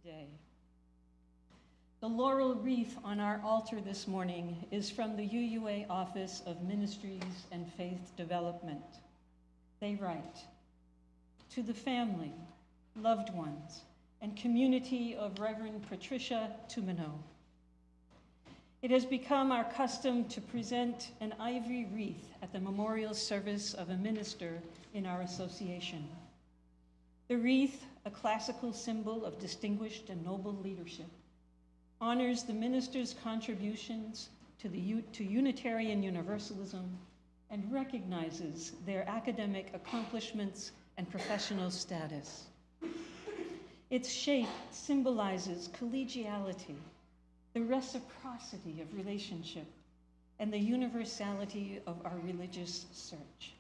Today. The laurel wreath on our altar this morning is from the UUA Office of Ministries and Faith Development. They write, "To the family, loved ones, and community of Reverend Patricia Tummino, it has become our custom to present an ivory wreath at the memorial service of a minister in our association. The wreath, a classical symbol of distinguished and noble leadership, honors the minister's contributions to Unitarian Universalism and recognizes their academic accomplishments and professional status. Its shape symbolizes collegiality, the reciprocity of relationship, and the universality of our religious search.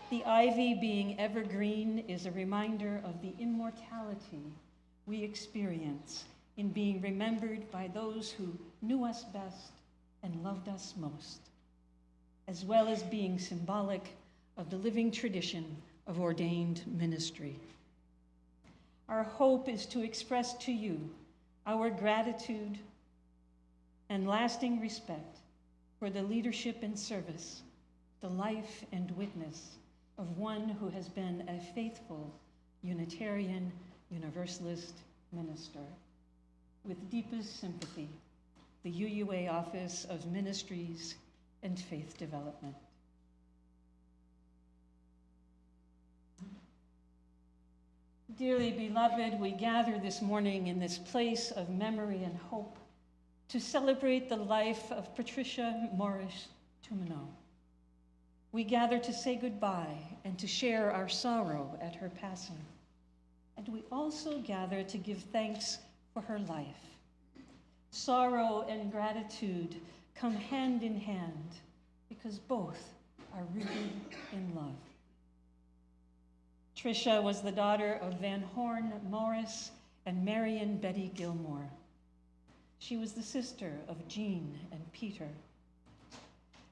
The ivy being evergreen is a reminder of the immortality we experience in being remembered by those who knew us best and loved us most, as well as being symbolic of the living tradition of ordained ministry. Our hope is to express to you our gratitude and lasting respect for the leadership and service, the life and witness of one who has been a faithful Unitarian Universalist minister. With deepest sympathy, the UUA Office of Ministries and Faith Development." Dearly beloved, we gather this morning in this place of memory and hope to celebrate the life of Patricia Morris Tummino. We gather to say goodbye and to share our sorrow at her passing. And we also gather to give thanks for her life. Sorrow and gratitude come hand in hand because both are rooted in love. Tricia was the daughter of Van Horn Morris and Marion Betty Gilmore. She was the sister of Jean and Peter.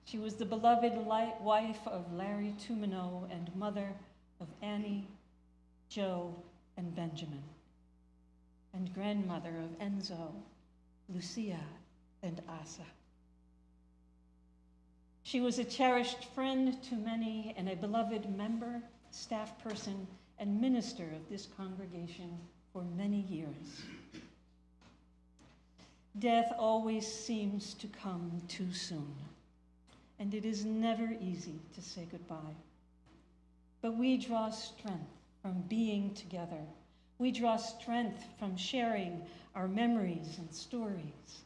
She was the beloved wife of Larry Tummino and mother of Annie, Joe, and Benjamin, and grandmother of Enzo, Lucia, and Asa. She was a cherished friend to many and a beloved member, staff person, and minister of this congregation for many years. Death always seems to come too soon, and it is never easy to say goodbye. But we draw strength from being together. We draw strength from sharing our memories and stories.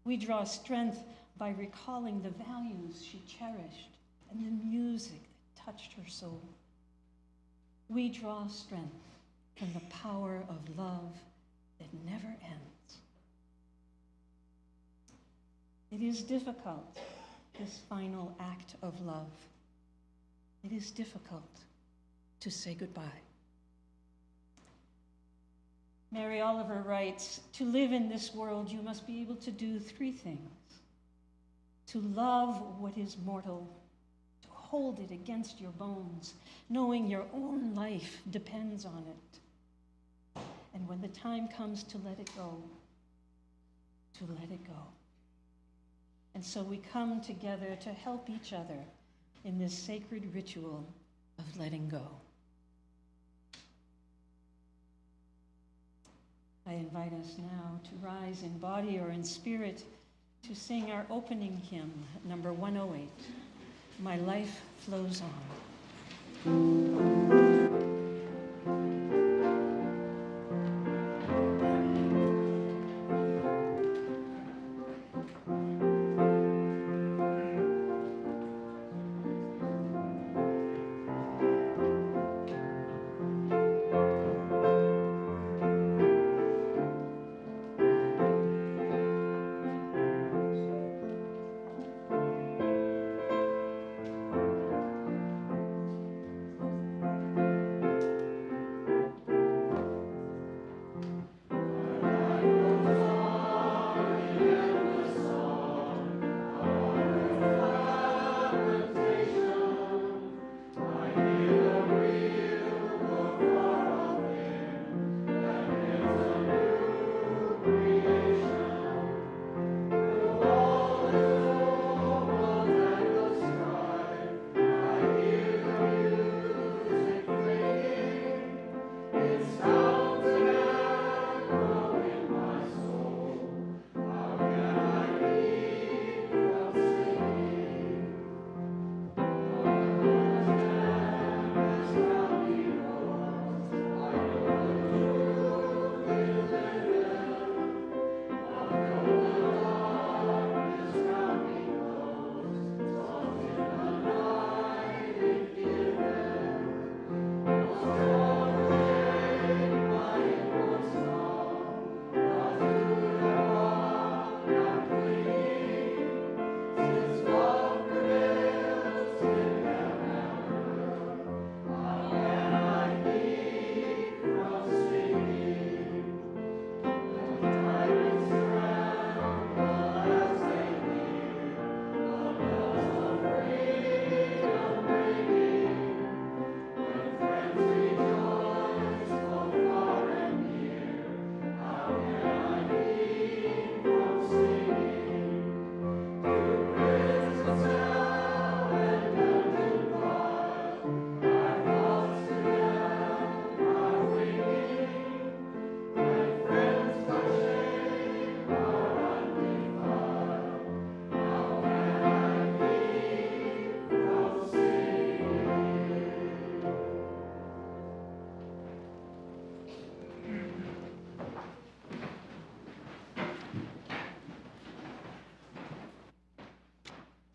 We draw strength by recalling the values she cherished and the music that touched her soul. We draw strength from the power of love that never ends. It is difficult this final act of love. It is difficult to say goodbye. Mary Oliver writes, "To live in this world, you must be able to do three things: to love what is mortal, to hold it against your bones, knowing your own life depends on it, and when the time comes to let it go, to let it go." And so we come together to help each other in this sacred ritual of letting go. I invite us now to rise in body or in spirit to sing our opening hymn, number 108, "My Life Flows On."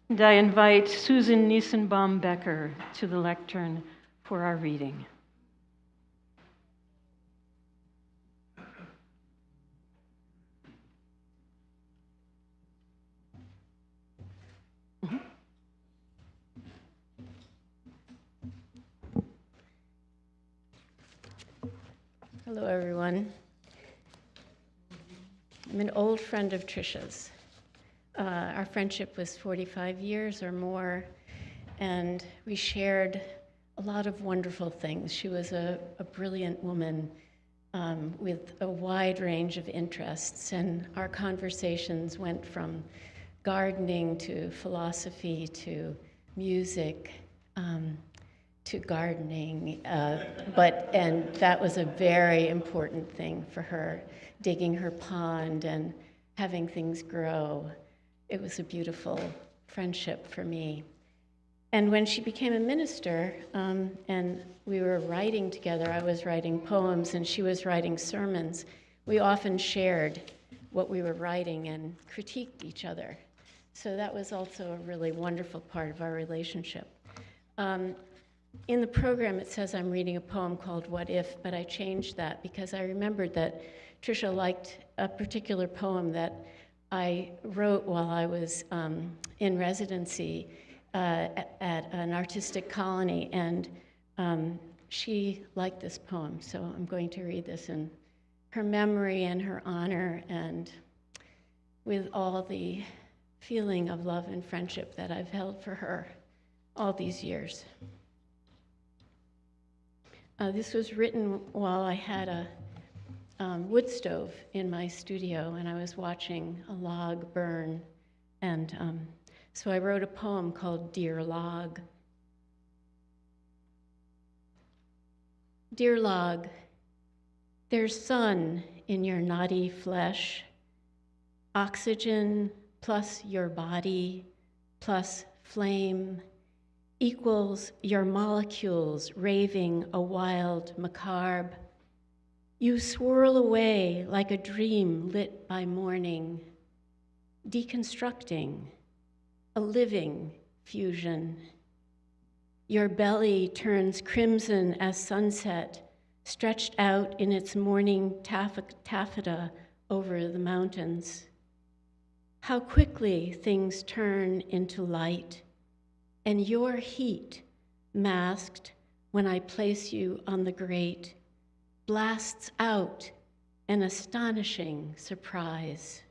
And I invite Susan Niesenbaum-Becker to the lectern for our reading. Hello, everyone. I'm an old friend of Tricia's. Our friendship was 45 years or more, and we shared a lot of wonderful things. She was a brilliant woman with a wide range of interests, and our conversations went from gardening to philosophy to music to gardening, and that was a very important thing for her, digging her pond and having things grow. It was a beautiful friendship for me. And when she became a minister, and we were writing together, I was writing poems and she was writing sermons, we often shared what we were writing and critiqued each other. So that was also a really wonderful part of our relationship. In the program, it says I'm reading a poem called What If, but I changed that because I remembered that Tricia liked a particular poem that I wrote while I was in residency at an artistic colony, and she liked this poem, so I'm going to read this in her memory and her honor, and with all the feeling of love and friendship that I've held for her all these years. This was written while I had a wood stove in my studio, and I was watching a log burn, and so I wrote a poem called Dear Log. Dear Log, there's sun in your knotty flesh, oxygen plus your body plus flame equals your molecules raving a wild macabre. You swirl away like a dream lit by morning, deconstructing, a living fusion. Your belly turns crimson as sunset, stretched out in its morning taffeta over the mountains. How quickly things turn into light, and your heat, masked when I place you on the grate, blasts out an astonishing surprise.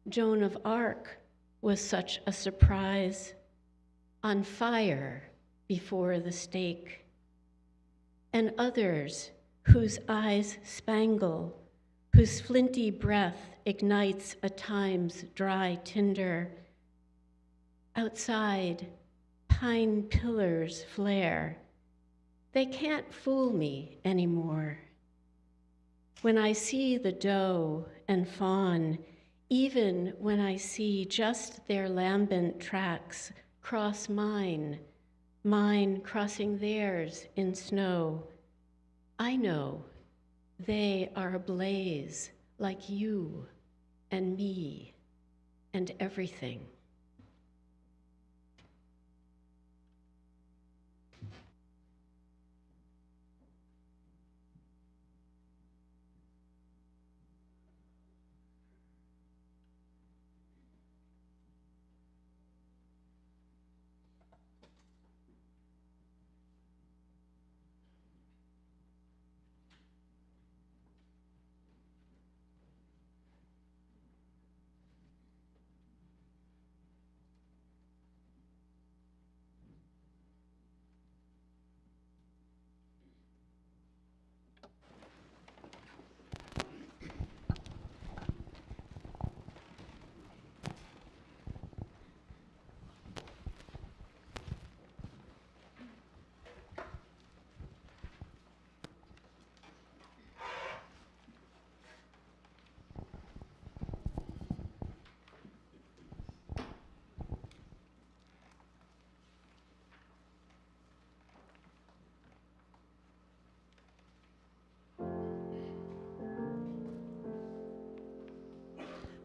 Joan of Arc was such a surprise, on fire before the stake, and others whose eyes spangle, whose flinty breath ignites a time's dry tinder. Outside, pine pillars flare. They can't fool me anymore. When I see the doe and fawn, even when I see just their lambent tracks cross mine crossing theirs in snow, I know they are ablaze like you and me and everything.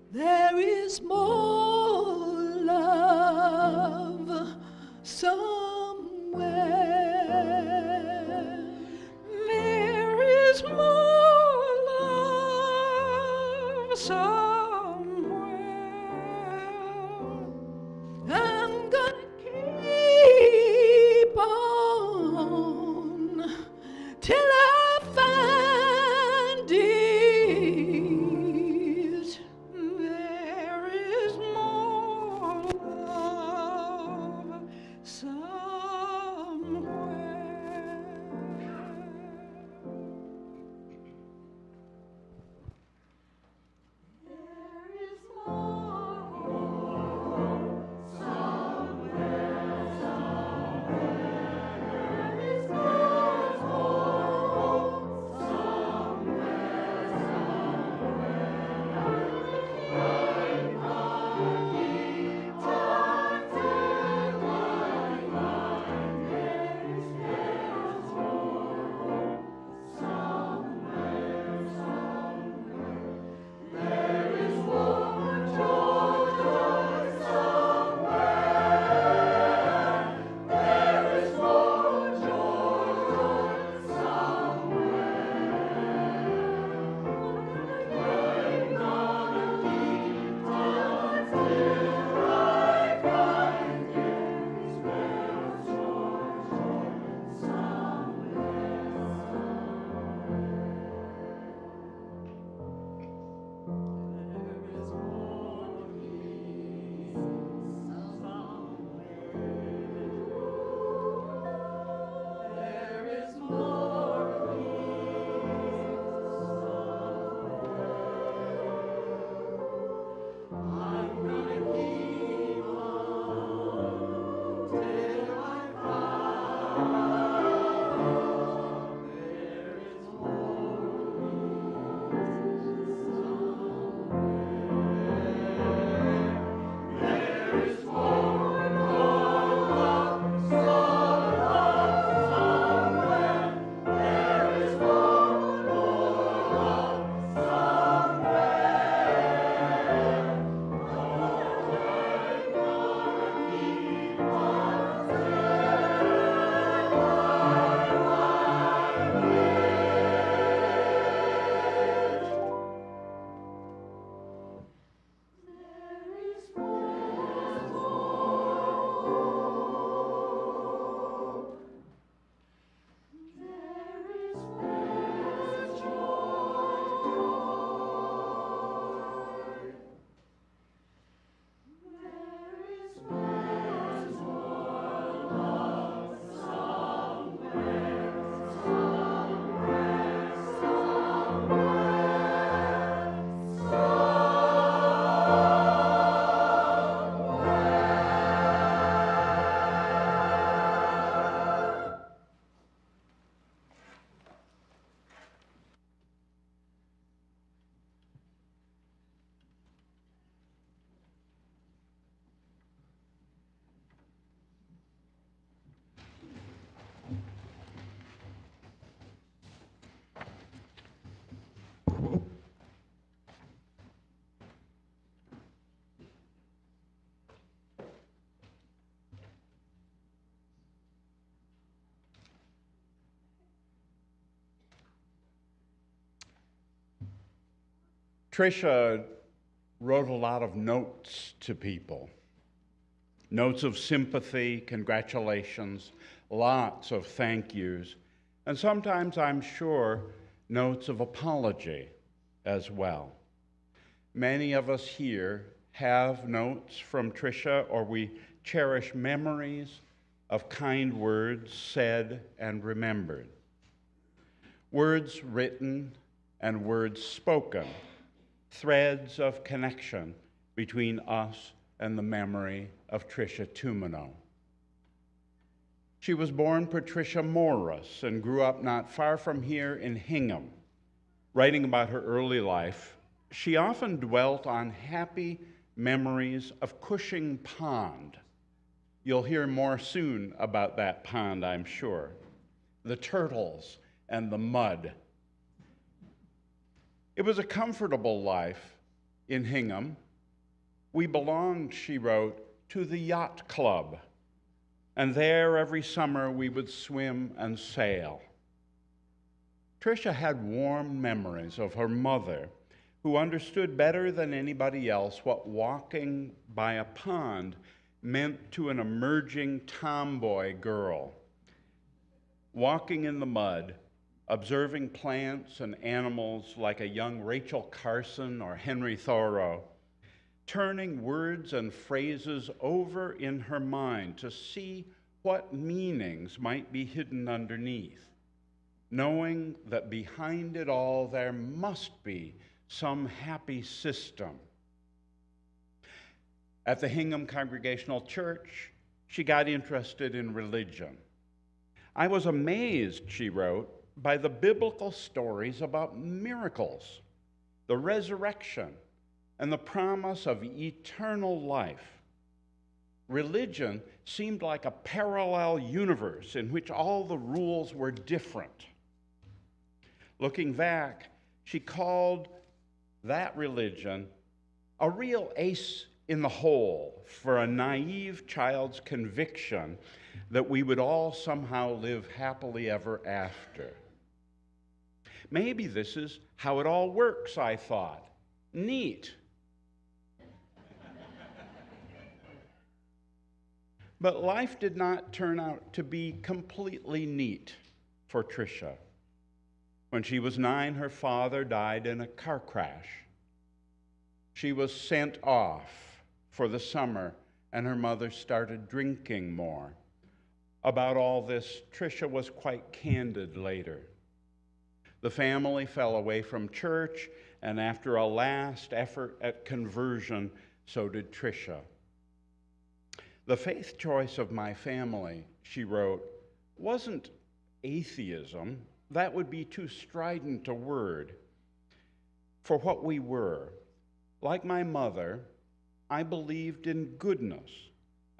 There is more love somewhere. There is more love somewhere. I'm gonna keep on till I find it. There is more love somewhere. Tricia wrote a lot of notes to people. Notes of sympathy, congratulations, lots of thank yous, and sometimes, I'm sure, notes of apology as well. Many of us here have notes from Tricia, or we cherish memories of kind words said and remembered. Words written and words spoken, threads of connection between us and the memory of Tricia Tummino. She was born Patricia Morris and grew up not far from here in Hingham. Writing about her early life, she often dwelt on happy memories of Cushing Pond. You'll hear more soon about that pond, I'm sure. The turtles and the mud. It was a comfortable life in Hingham. We belonged, she wrote, to the yacht club, and there every summer we would swim and sail. Tricia had warm memories of her mother, who understood better than anybody else what walking by a pond meant to an emerging tomboy girl. Walking in the mud, observing plants and animals like a young Rachel Carson or Henry Thoreau, turning words and phrases over in her mind to see what meanings might be hidden underneath, knowing that behind it all there must be some happy system. At the Hingham Congregational Church, she got interested in religion. I was amazed, she wrote, by the biblical stories about miracles, the resurrection, and the promise of eternal life. Religion seemed like a parallel universe in which all the rules were different. Looking back, she called that religion a real ace in the hole for a naive child's conviction that we would all somehow live happily ever after. Maybe this is how it all works, I thought. Neat. But life did not turn out to be completely neat for Tricia. When she was 9, her father died in a car crash. She was sent off for the summer, and her mother started drinking more. About all this, Tricia was quite candid later. The family fell away from church, and after a last effort at conversion, so did Tricia. The faith choice of my family, she wrote, wasn't atheism. That would be too strident a word for what we were. Like my mother, I believed in goodness,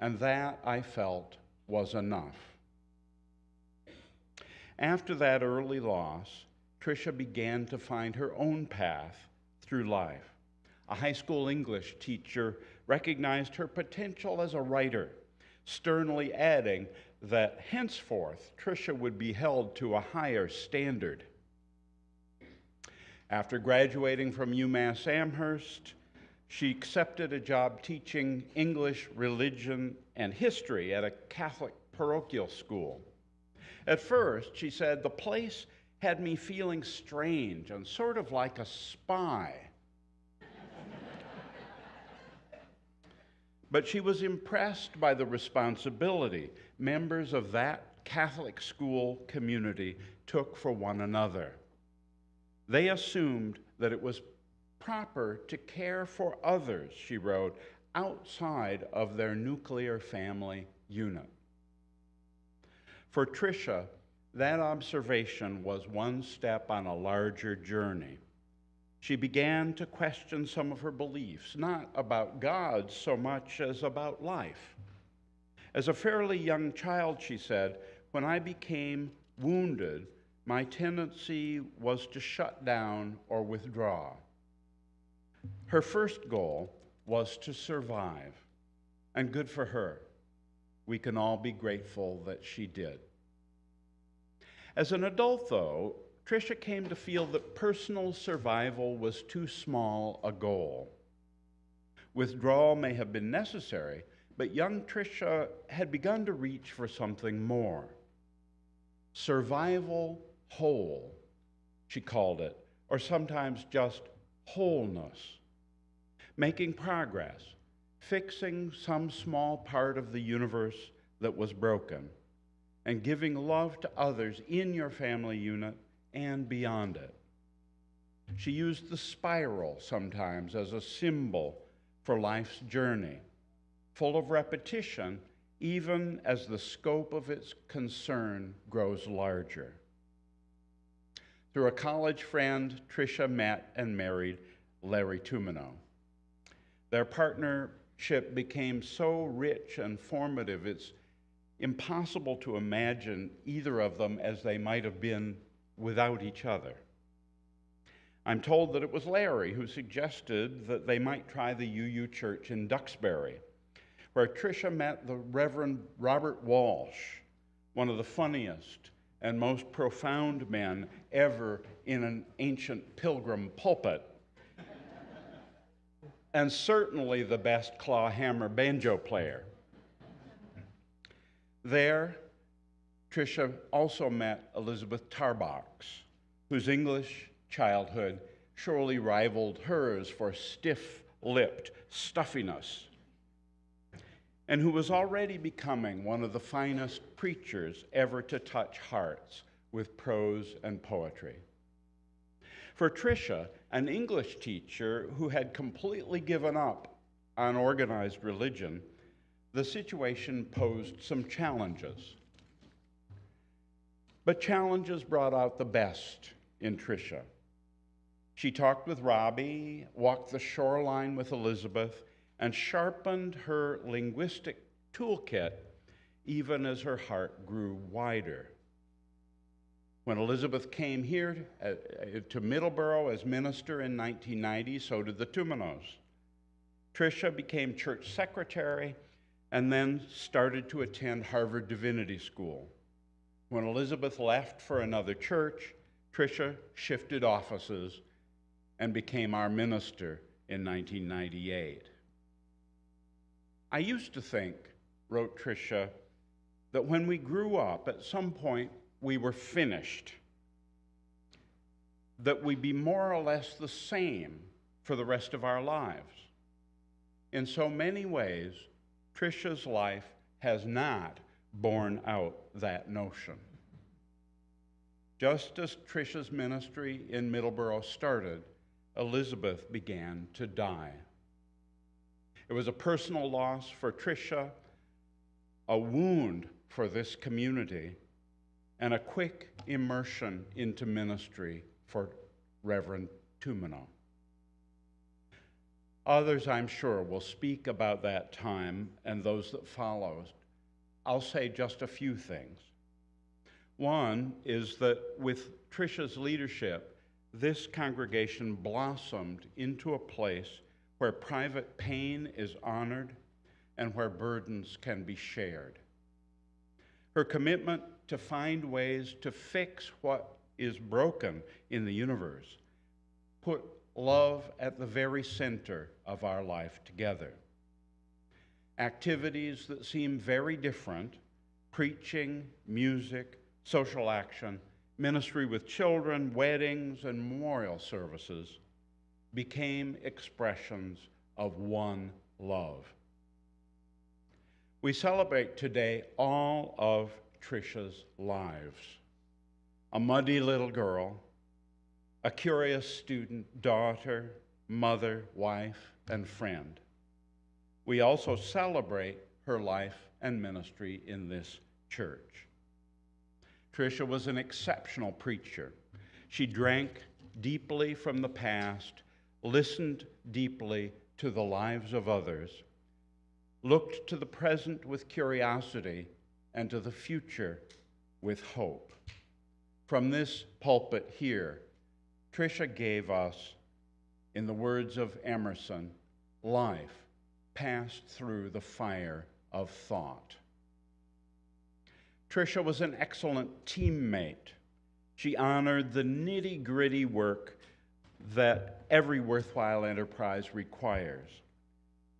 and that, I felt, was enough. After that early loss, Tricia began to find her own path through life. A high school English teacher recognized her potential as a writer, sternly adding that henceforth Tricia would be held to a higher standard. After graduating from UMass Amherst, she accepted a job teaching English, religion, and history at a Catholic parochial school. At first, she said, the place had me feeling strange and sort of like a spy. But she was impressed by the responsibility members of that Catholic school community took for one another. They assumed that it was proper to care for others, she wrote, outside of their nuclear family unit. For Tricia, that observation was one step on a larger journey. She began to question some of her beliefs, not about God so much as about life. As a fairly young child, she said, when I became wounded, my tendency was to shut down or withdraw. Her first goal was to survive, and good for her. We can all be grateful that she did. As an adult, though, Tricia came to feel that personal survival was too small a goal. Withdrawal may have been necessary, but young Tricia had begun to reach for something more. Survival whole, she called it, or sometimes just wholeness. Making progress, fixing some small part of the universe that was broken, and giving love to others in your family unit and beyond it. She used the spiral sometimes as a symbol for life's journey, full of repetition, even as the scope of its concern grows larger. Through a college friend, Tricia met and married Larry Tummino. Their partnership became so rich and formative, it's impossible to imagine either of them as they might have been without each other. I'm told that it was Larry who suggested that they might try the UU Church in Duxbury, where Tricia met the Reverend Robert Walsh, one of the funniest and most profound men ever in an ancient pilgrim pulpit, and certainly the best clawhammer banjo player. There, Tricia also met Elizabeth Tarbox, whose English childhood surely rivaled hers for stiff-lipped stuffiness, and who was already becoming one of the finest preachers ever to touch hearts with prose and poetry. For Tricia, an English teacher who had completely given up on organized religion, the situation posed some challenges. But challenges brought out the best in Tricia. She talked with Robbie, walked the shoreline with Elizabeth, and sharpened her linguistic toolkit even as her heart grew wider. When Elizabeth came here to Middleboro as minister in 1990, so did the Tumminos. Tricia became church secretary and then started to attend Harvard Divinity School. When Elizabeth left for another church, Tricia shifted offices and became our minister in 1998. I used to think, wrote Tricia, that when we grew up, at some point we were finished, that we'd be more or less the same for the rest of our lives. In so many ways, Tricia's life has not borne out that notion. Just as Tricia's ministry in Middleboro started, Elizabeth began to die. It was a personal loss for Tricia, a wound for this community, and a quick immersion into ministry for Reverend Tummino. Others, I'm sure, will speak about that time and those that followed. I'll say just a few things. One is that with Tricia's leadership, this congregation blossomed into a place where private pain is honored and where burdens can be shared. Her commitment to find ways to fix what is broken in the universe put love at the very center of our life together. Activities that seem very different, preaching, music, social action, ministry with children, weddings, and memorial services, became expressions of one love. We celebrate today all of Tricia's lives. A muddy little girl, a curious student, daughter, mother, wife, and friend. We also celebrate her life and ministry in this church. Tricia was an exceptional preacher. She drank deeply from the past, listened deeply to the lives of others, looked to the present with curiosity, and to the future with hope. From this pulpit here, Tricia gave us, in the words of Emerson, life passed through the fire of thought. Tricia was an excellent teammate. She honored the nitty-gritty work that every worthwhile enterprise requires.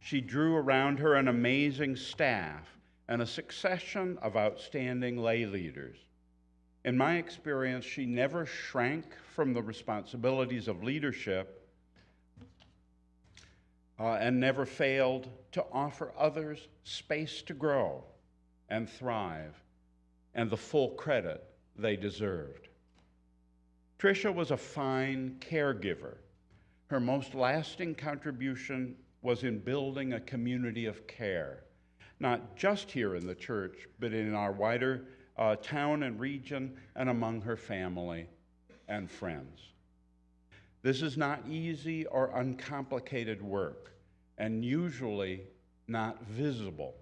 She drew around her an amazing staff and a succession of outstanding lay leaders. In my experience, she never shrank from the responsibilities of leadership and never failed to offer others space to grow and thrive and the full credit they deserved. Tricia was a fine caregiver. Her most lasting contribution was in building a community of care, not just here in the church, but in our wider town and region and among her family and friends. This is not easy or uncomplicated work, and usually not visible.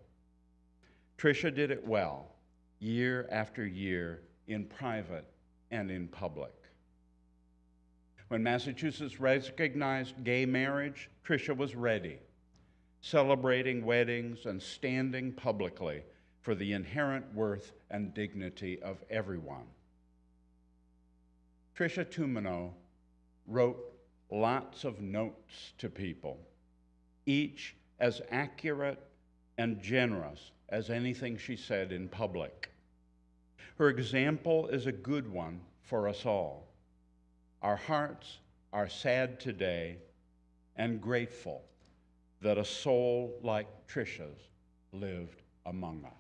Tricia did it well, year after year, in private and in public. When Massachusetts recognized gay marriage, Tricia was ready, celebrating weddings and standing publicly for the inherent worth and dignity of everyone. Tricia Tummino wrote lots of notes to people, each as accurate and generous as anything she said in public. Her example is a good one for us all. Our hearts are sad today and grateful that a soul like Tricia's lived among us.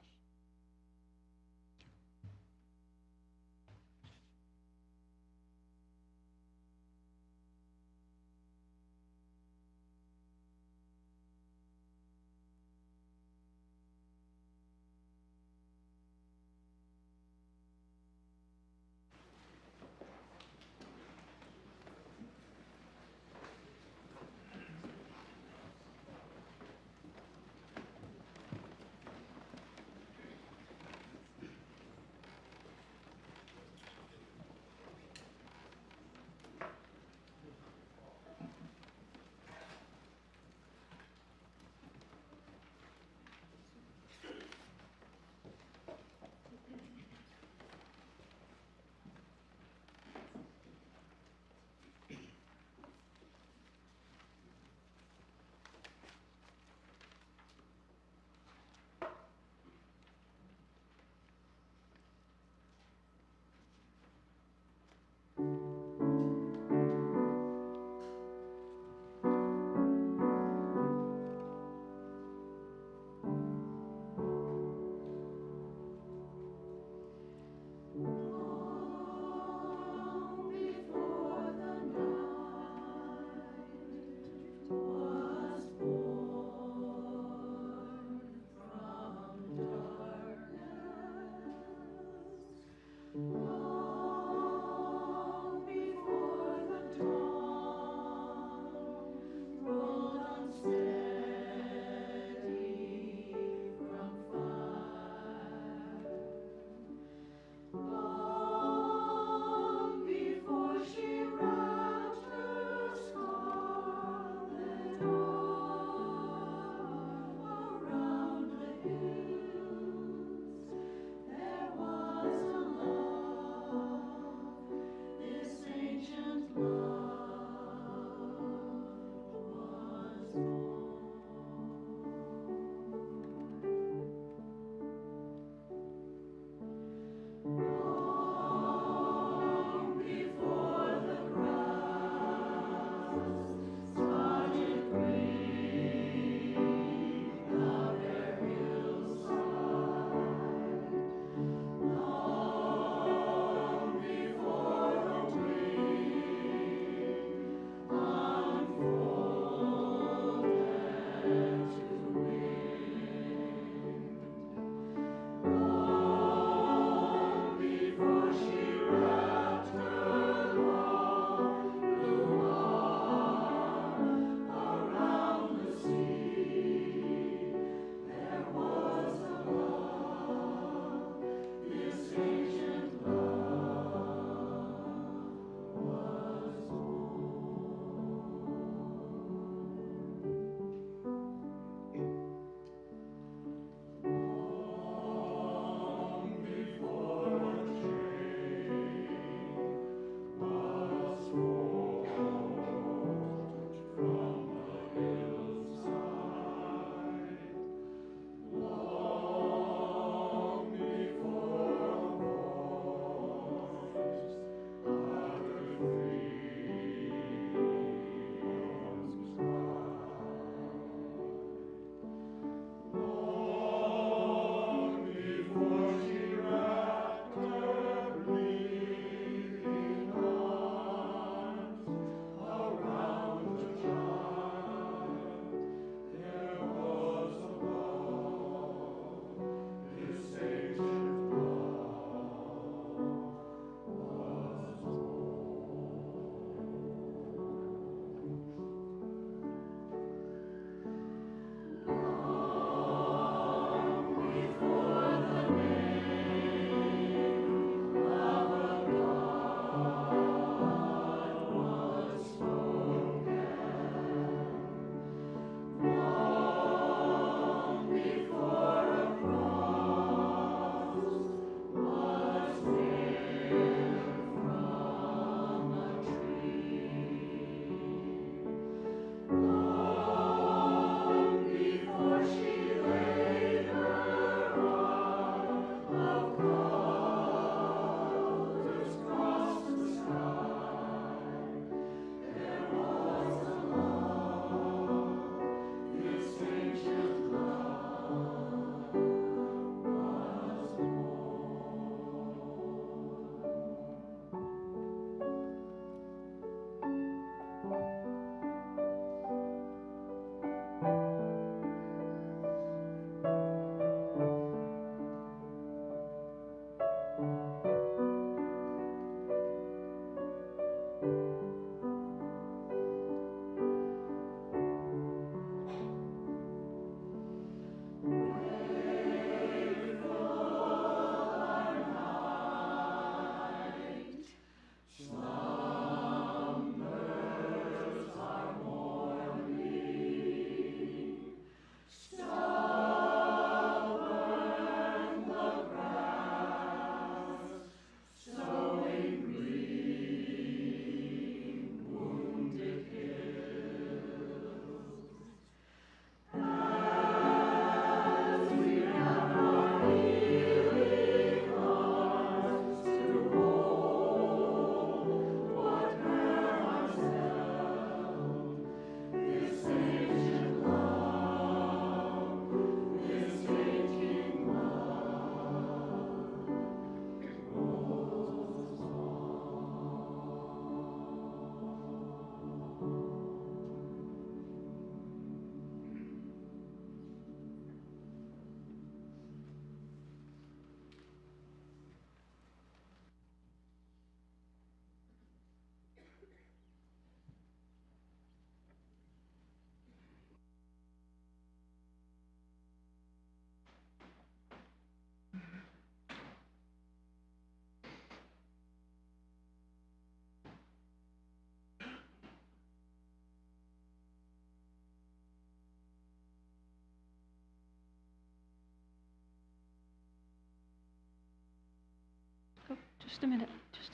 Just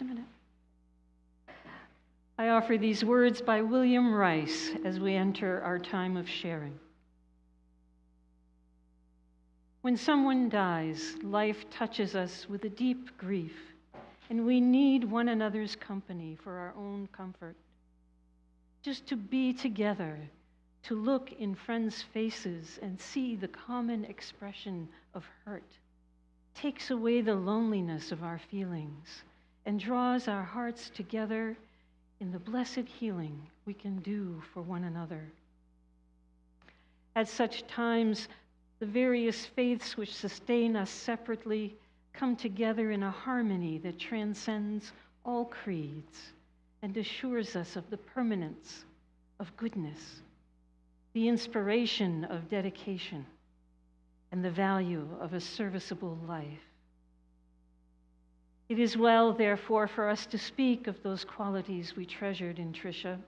a minute. I offer these words by William Rice as we enter our time of sharing. When someone dies, life touches us with a deep grief, and we need one another's company for our own comfort. Just to be together, to look in friends' faces and see the common expression of hurt, takes away the loneliness of our feelings and draws our hearts together in the blessed healing we can do for one another. At such times, the various faiths which sustain us separately come together in a harmony that transcends all creeds and assures us of the permanence of goodness, the inspiration of dedication, and the value of a serviceable life. It is well, therefore, for us to speak of those qualities we treasured in Tricia,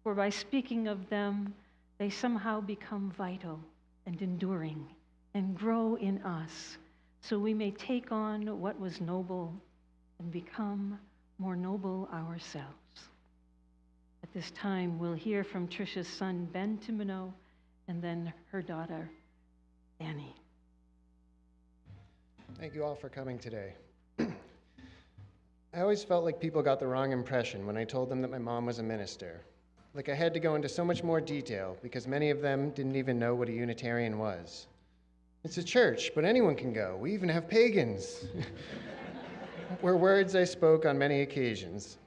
for by speaking of them, they somehow become vital and enduring and grow in us, so we may take on what was noble and become more noble ourselves. At this time, we'll hear from Tricia's son, Ben Tummino, and then her daughter, Annie. Thank you all for coming today. I always felt like people got the wrong impression when I told them that my mom was a minister. Like I had to go into so much more detail because many of them didn't even know what a Unitarian was. It's a church, but anyone can go. We even have pagans. Were words I spoke on many occasions.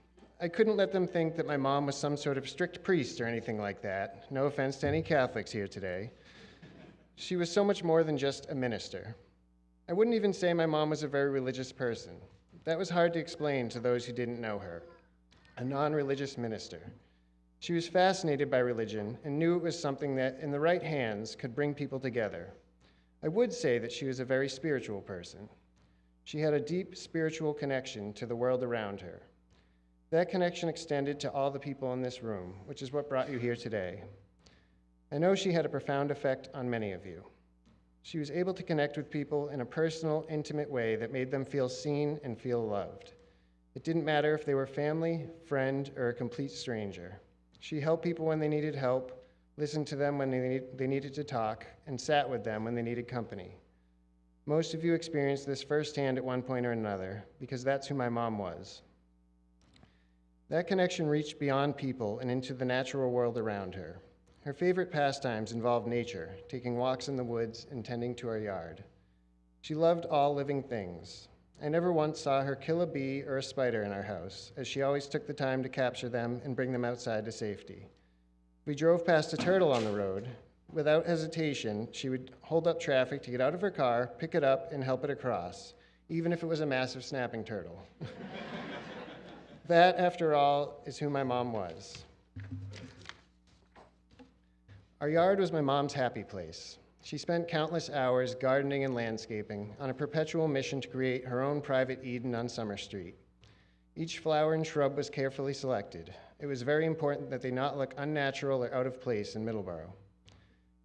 I couldn't let them think that my mom was some sort of strict priest or anything like that. No offense to any Catholics here today. She was so much more than just a minister. I wouldn't even say my mom was a very religious person. That was hard to explain to those who didn't know her. A non-religious minister. She was fascinated by religion and knew it was something that, in the right hands, could bring people together. I would say that she was a very spiritual person. She had a deep spiritual connection to the world around her. That connection extended to all the people in this room, which is what brought you here today. I know she had a profound effect on many of you. She was able to connect with people in a personal, intimate way that made them feel seen and feel loved. It didn't matter if they were family, friend, or a complete stranger. She helped people when they needed help, listened to them when they needed to talk, and sat with them when they needed company. Most of you experienced this firsthand at one point or another, because that's who my mom was. That connection reached beyond people and into the natural world around her. Her favorite pastimes involved nature, taking walks in the woods and tending to our yard. She loved all living things. I never once saw her kill a bee or a spider in our house, as she always took the time to capture them and bring them outside to safety. If we drove past a turtle on the road, without hesitation, she would hold up traffic to get out of her car, pick it up, and help it across, even if it was a massive snapping turtle. That, after all, is who my mom was. Our yard was my mom's happy place. She spent countless hours gardening and landscaping on a perpetual mission to create her own private Eden on Summer Street. Each flower and shrub was carefully selected. It was very important that they not look unnatural or out of place in Middleboro.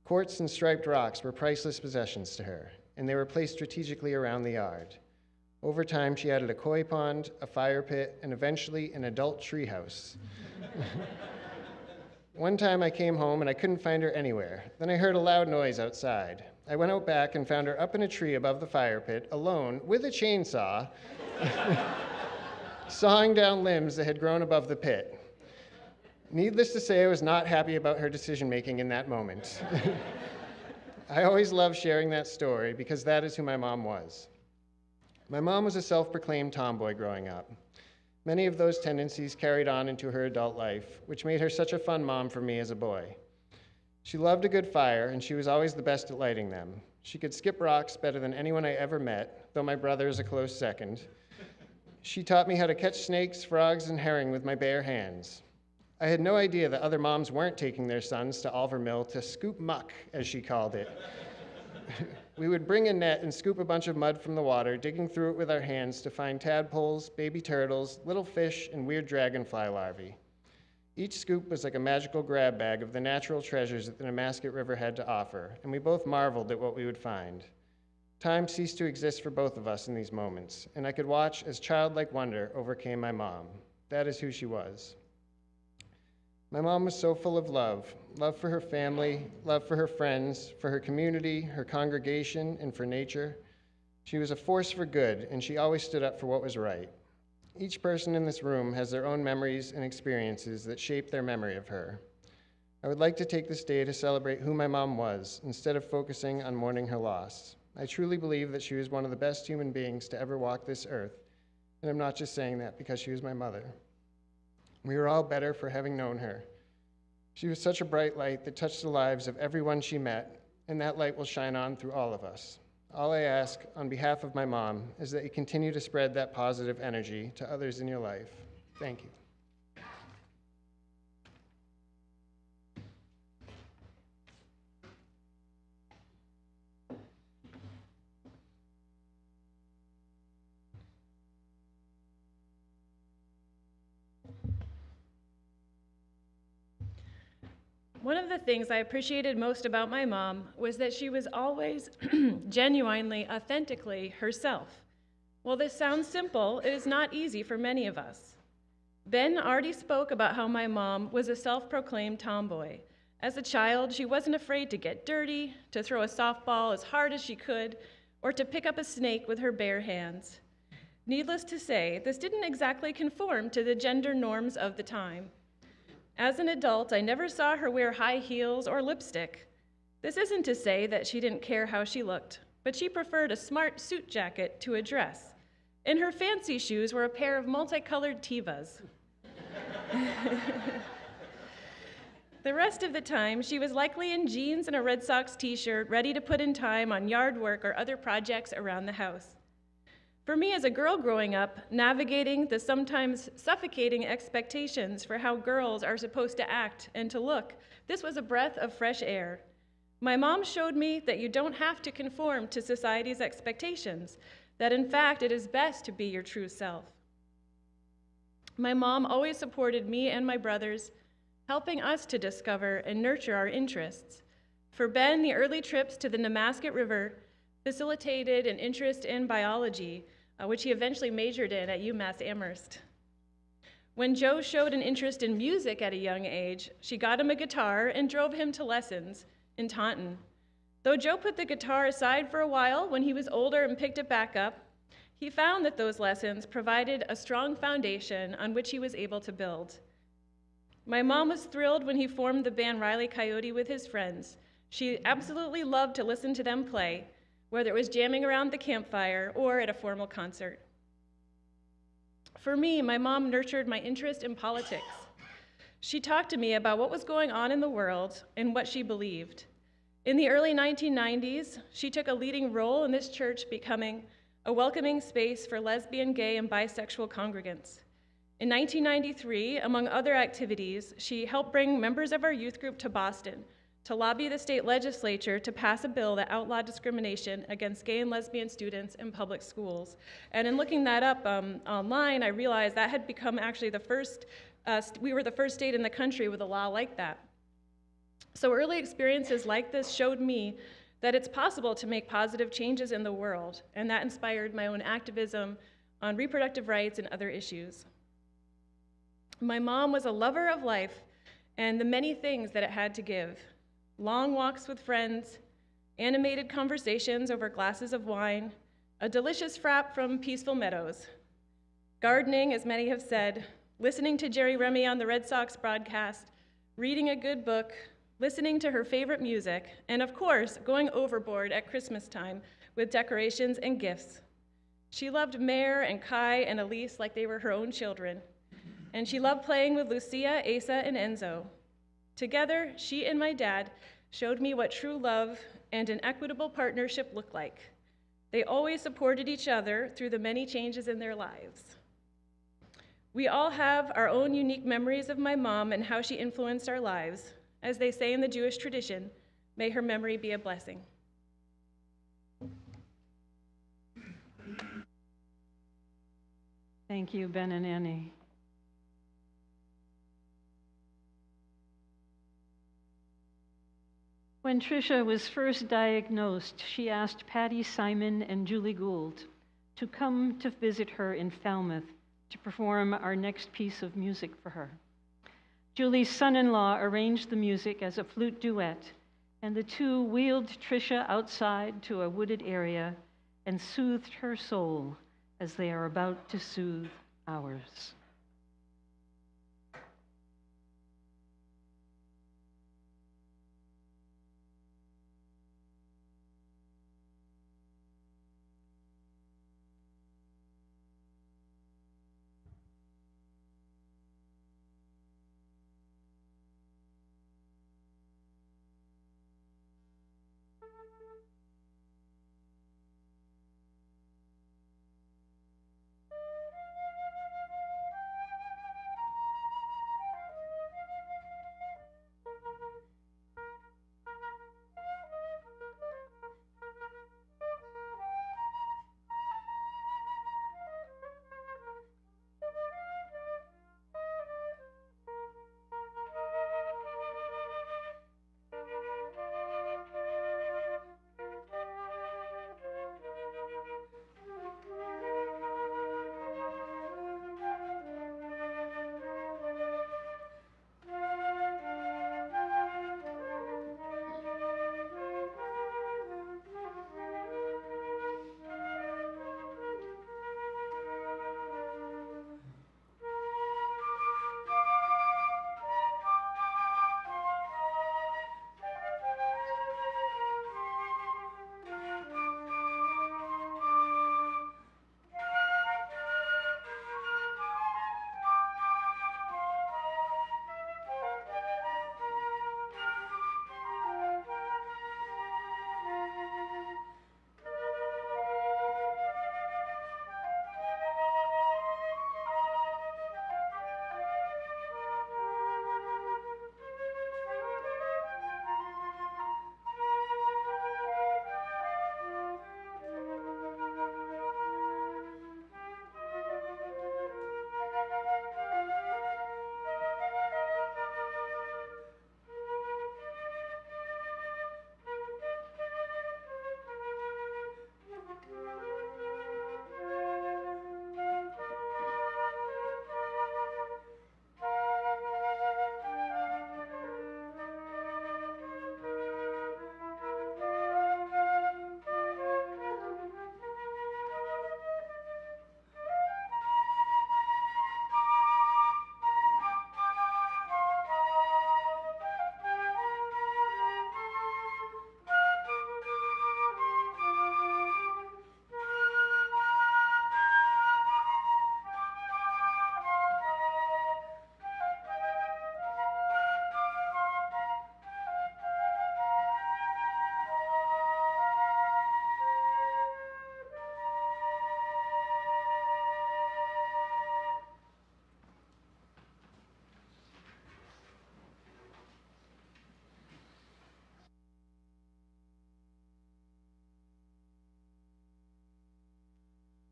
Quartz and striped rocks were priceless possessions to her, and they were placed strategically around the yard. Over time, she added a koi pond, a fire pit, and eventually an adult treehouse. One time I came home and I couldn't find her anywhere. Then I heard a loud noise outside. I went out back and found her up in a tree above the fire pit, alone, with a chainsaw, sawing down limbs that had grown above the pit. Needless to say, I was not happy about her decision-making in that moment. I always love sharing that story because that is who my mom was. My mom was a self-proclaimed tomboy growing up. Many of those tendencies carried on into her adult life, which made her such a fun mom for me as a boy. She loved a good fire, and she was always the best at lighting them. She could skip rocks better than anyone I ever met, though my brother is a close second. She taught me how to catch snakes, frogs, and herring with my bare hands. I had no idea that other moms weren't taking their sons to Alver Mill to scoop muck, as she called it. We would bring a net and scoop a bunch of mud from the water, digging through it with our hands to find tadpoles, baby turtles, little fish, and weird dragonfly larvae. Each scoop was like a magical grab bag of the natural treasures that the Nemasket River had to offer, and we both marveled at what we would find. Time ceased to exist for both of us in these moments, and I could watch as childlike wonder overcame my mom. That is who she was. My mom was so full of love for her family, love for her friends, for her community, her congregation, and for nature. She was a force for good, and she always stood up for what was right. Each person in this room has their own memories and experiences that shape their memory of her. I would like to take this day to celebrate who my mom was, instead of focusing on mourning her loss. I truly believe that she was one of the best human beings to ever walk this earth, and I'm not just saying that because she was my mother. We are all better for having known her. She was such a bright light that touched the lives of everyone she met, and that light will shine on through all of us. All I ask on behalf of my mom is that you continue to spread that positive energy to others in your life. Thank you. One of the things I appreciated most about my mom was that she was always genuinely, authentically herself. While this sounds simple, it is not easy for many of us. Ben already spoke about how my mom was a self-proclaimed tomboy. As a child, she wasn't afraid to get dirty, to throw a softball as hard as she could, or to pick up a snake with her bare hands. Needless to say, this didn't exactly conform to the gender norms of the time. As an adult, I never saw her wear high heels or lipstick. This isn't to say that she didn't care how she looked, but she preferred a smart suit jacket to a dress, and her fancy shoes were a pair of multicolored Tevas. The rest of the time, she was likely in jeans and a Red Sox t-shirt, ready to put in time on yard work or other projects around the house. For me as a girl growing up, navigating the sometimes suffocating expectations for how girls are supposed to act and to look, this was a breath of fresh air. My mom showed me that you don't have to conform to society's expectations, that in fact it is best to be your true self. My mom always supported me and my brothers, helping us to discover and nurture our interests. For Ben, the early trips to the Nemasket River facilitated an interest in biology, which he eventually majored in at UMass Amherst. When Joe showed an interest in music at a young age, she got him a guitar and drove him to lessons in Taunton. Though Joe put the guitar aside for a while when he was older and picked it back up, he found that those lessons provided a strong foundation on which he was able to build. My mom was thrilled when he formed the band Riley Coyote with his friends. She absolutely loved to listen to them play, whether it was jamming around the campfire or at a formal concert. For me, my mom nurtured my interest in politics. She talked to me about what was going on in the world and what she believed. In the early 1990s, she took a leading role in this church becoming a welcoming space for lesbian, gay, and bisexual congregants. In 1993, among other activities, she helped bring members of our youth group to Boston to lobby the state legislature to pass a bill that outlawed discrimination against gay and lesbian students in public schools. And in looking that up online, I realized that had become actually the first, we were the first state in the country with a law like that. So early experiences like this showed me that it's possible to make positive changes in the world, and that inspired my own activism on reproductive rights and other issues. My mom was a lover of life and the many things that it had to give. Long walks with friends, animated conversations over glasses of wine, a delicious frap from Peaceful Meadows, gardening, as many have said, listening to Jerry Remy on the Red Sox broadcast, reading a good book, listening to her favorite music, and of course, going overboard at Christmas time with decorations and gifts. She loved Mare and Kai and Elise like they were her own children, and she loved playing with Lucia, Asa, and Enzo. Together, she and my dad showed me what true love and an equitable partnership look like. They always supported each other through the many changes in their lives. We all have our own unique memories of my mom and how she influenced our lives. As they say in the Jewish tradition, may her memory be a blessing. Thank you, Ben and Annie. When Tricia was first diagnosed, she asked Patty Simon and Julie Gould to come to visit her in Falmouth to perform our next piece of music for her. Julie's son-in-law arranged the music as a flute duet, and the two wheeled Tricia outside to a wooded area and soothed her soul as they are about to soothe ours.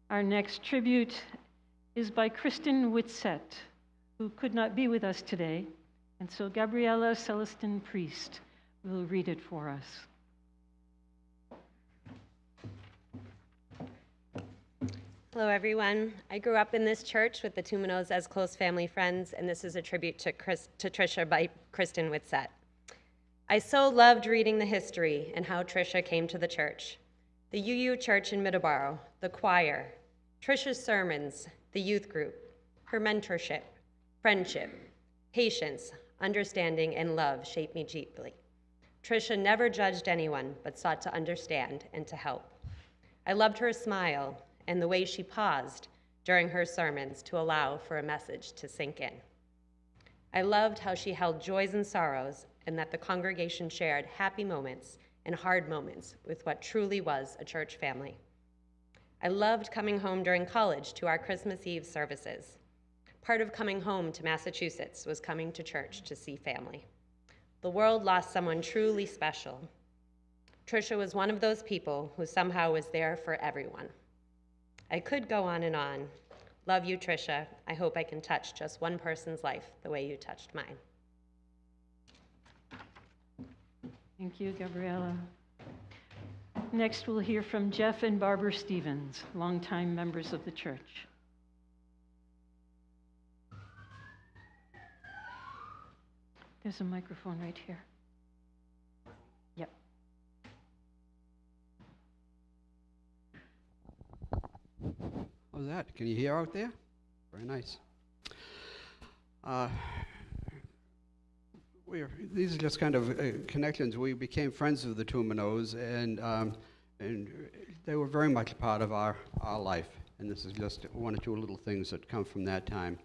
Our next tribute is by Kristen Whitsett, who could not be with us today, and so Gabriella Celestin Priest will read it for us. Hello, everyone. I grew up in this church with the Tumminos as close family friends, and this is a tribute to Tricia by Kristen Whitsett. I so loved reading the history and how Tricia came to the church. The UU Church in Middleboro, the choir, Tricia's sermons, the youth group, her mentorship, friendship, patience, understanding, and love shaped me deeply. Tricia never judged anyone, but sought to understand and to help. I loved her smile and the way she paused during her sermons to allow for a message to sink in. I loved how she held joys and sorrows, and that the congregation shared happy moments and hard moments with what truly was a church family. I loved coming home during college to our Christmas Eve services. Part of coming home to Massachusetts was coming to church to see family. The world lost someone truly special. Tricia was one of those people who somehow was there for everyone. I could go on and on. Love you, Tricia. I hope I can touch just one person's life the way you touched mine. Thank you, Gabriella. Next, we'll hear from Jeff and Barbara Stevens, longtime members of the church. There's a microphone right here. Yep. How's that? Can you hear out there? Very nice. These are just kind of connections. We became friends with the Tumminos, and they were very much a part of our life. And this is just one or two little things that come from that time.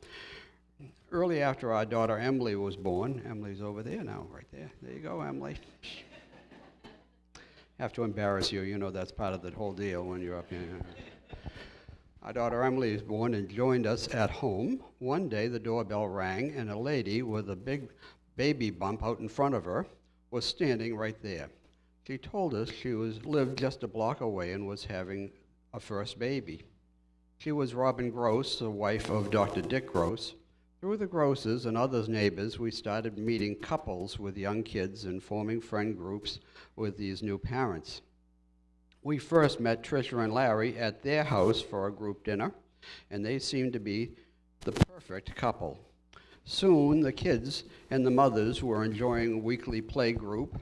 Early after our daughter Emily was born, Emily's over there now, right there. There you go, Emily. Have to embarrass you. You know that's part of the whole deal when you're up here. Our daughter Emily was born and joined us at home. One day the doorbell rang, and a lady with a big baby bump out in front of her was standing right there. She told us she lived just a block away and was having a first baby. She was Robin Gross, the wife of Dr. Dick Gross. Through the Grosses and others neighbors, we started meeting couples with young kids and forming friend groups with these new parents. We first met Tricia and Larry at their house for a group dinner, and they seemed to be the perfect couple. Soon, the kids and the mothers were enjoying a weekly play group.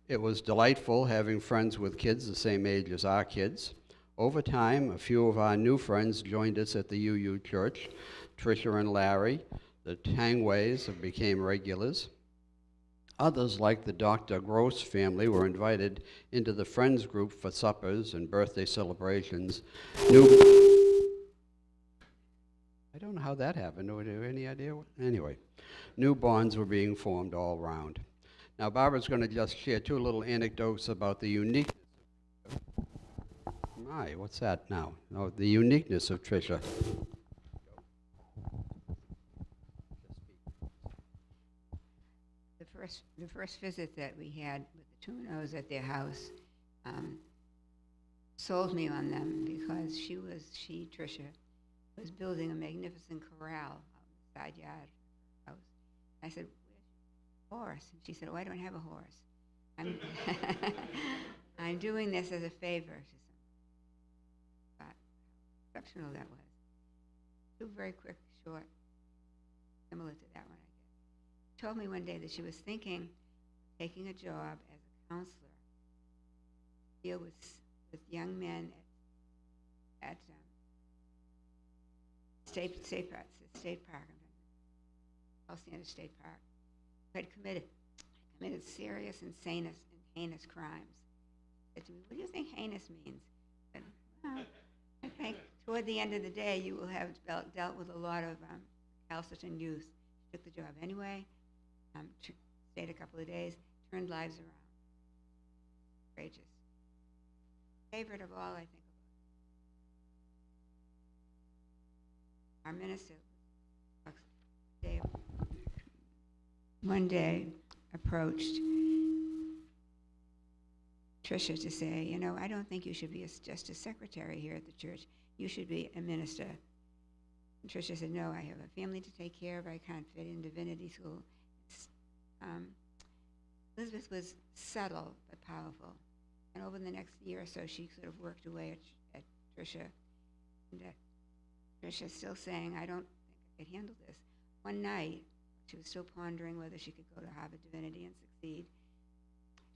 It was delightful having friends with kids the same age as our kids. Over time, a few of our new friends joined us at the UU Church. Tricia and Larry, the Tangways, became regulars. Others, like the Dr. Gross family, were invited into the friends group for suppers and birthday celebrations. I don't know how that happened. Do you have any idea? Anyway, new bonds were being formed all around. Now, Barbara's going to just share two little anecdotes about the uniqueness. My, what's that now? No, the uniqueness of Tricia. The first visit that we had with the Tumminos at their house sold me on them because Tricia, was building a magnificent corral out in the side yard house. I said, "Where's your horse?" And she said, "Oh, I don't have a horse. I'm doing this as a favor." She said, "But how exceptional that was." Two very quick, short, similar to that one, I guess. She told me one day that she was thinking of taking a job as a counselor, deal with young men at State Park, Alexander State Park, who had committed serious and heinous crimes. She said to me, "What do you think heinous means?" I said, "Well, I think toward the end of the day you will have dealt with a lot of recalcitrant youth." She took the job anyway, stayed a couple of days, turned lives around. Courageous. Favorite of all, I think. Our minister one day approached Tricia to say, "You know, I don't think you should be just a secretary here at the church. You should be a minister." And Tricia said, "No, I have a family to take care of. I can't fit in divinity school." Elizabeth was subtle but powerful. And over the next year or so, she sort of worked away at Tricia. And Tricia's still saying, "I don't think I could handle this." One night, she was still pondering whether she could go to Harvard Divinity and succeed.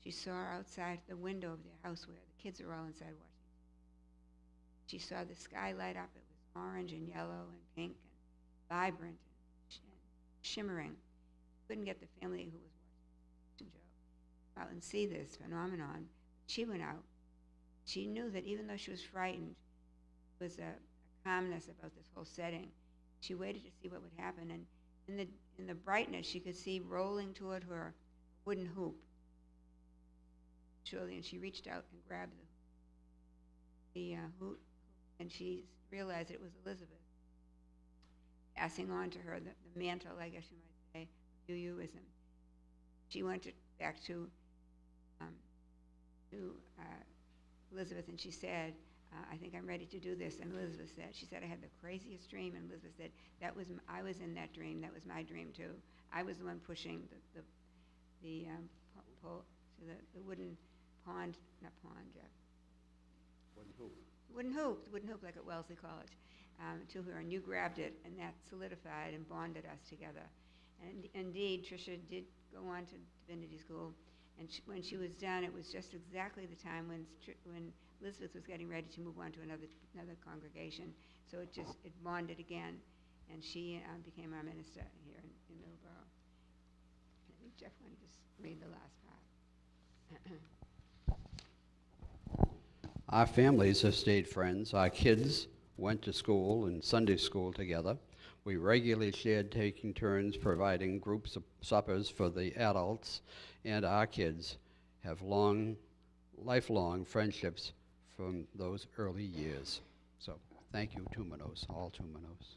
She saw outside the window of their house where the kids are all inside watching. She saw the sky light up. It was orange and yellow and pink and vibrant and shimmering. Couldn't get the family who was watching Joe out and see this phenomenon. She went out. She knew that even though she was frightened, there was a calmness about this whole setting. She waited to see what would happen, and in the brightness, she could see rolling toward her a wooden hoop. Surely, and she reached out and grabbed the hoop, and she realized it was Elizabeth, passing on to her the mantle, I guess you might say, of UUism. She went back to Elizabeth, and she said, "I think I'm ready to do this." And Elizabeth said, she said, "I had the craziest dream." And Elizabeth said, I was in that dream. That was my dream too. I was the one pushing the to the wooden pond, not pond, Jeff. Wooden hoop, like at Wellesley College, to her, and you grabbed it, and that solidified and bonded us together. And indeed, Tricia did go on to divinity school, and when she was done, it was just exactly the time when Elizabeth was getting ready to move on to another congregation. So it bonded again, and she became our minister here in Middleboro. I think Jeff wanted to just read the last part. Our families have stayed friends. Our kids went to school and Sunday school together. We regularly shared, taking turns providing groups of suppers for the adults, and our kids have lifelong friendships from those early years. So thank you, Tumminos, all Tumminos.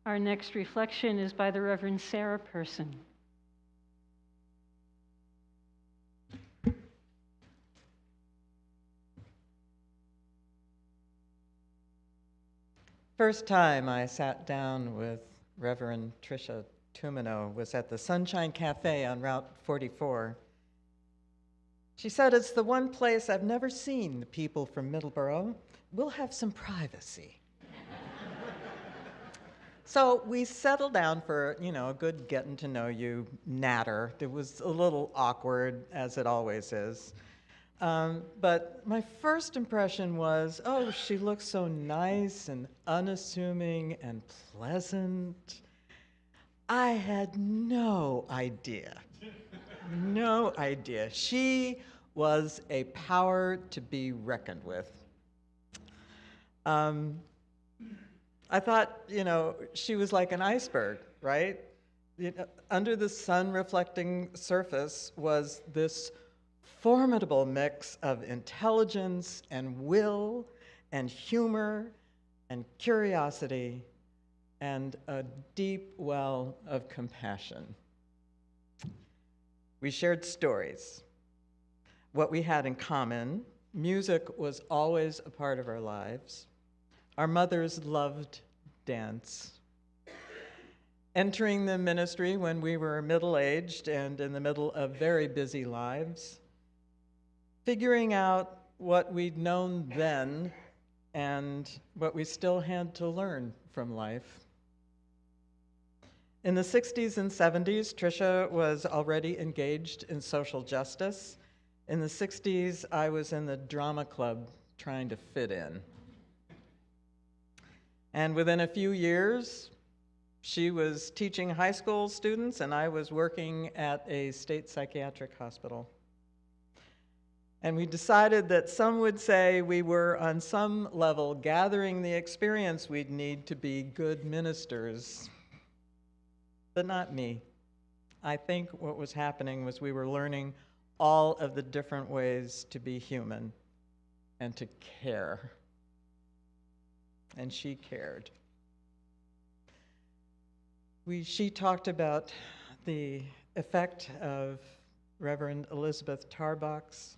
Our next reflection is by the Reverend Sarah Person. First time I sat down with Reverend Tricia Tummino was at the Sunshine Cafe on Route 44. She said, "It's the one place I've never seen the people from Middleboro. We'll have some privacy." So we settled down for, a good getting to know you natter. It was a little awkward, as it always is. But my first impression was, oh, she looks so nice and unassuming and pleasant. I had no idea. No idea. She was a power to be reckoned with. I thought, she was like an iceberg, right? Under the sun-reflecting surface was this formidable mix of intelligence and will and humor and curiosity and a deep well of compassion. We shared stories, what we had in common. Music was always a part of our lives. Our mothers loved dance. Entering the ministry when we were middle-aged and in the middle of very busy lives, figuring out what we'd known then and what we still had to learn from life. In the 60s and 70s, Tricia was already engaged in social justice. In the 60s, I was in the drama club trying to fit in. And within a few years, she was teaching high school students, and I was working at a state psychiatric hospital. And we decided that some would say we were, on some level, gathering the experience we'd need to be good ministers. But not me. I think what was happening was we were learning all of the different ways to be human and to care. And she cared. She talked about the effect of Reverend Elizabeth Tarbox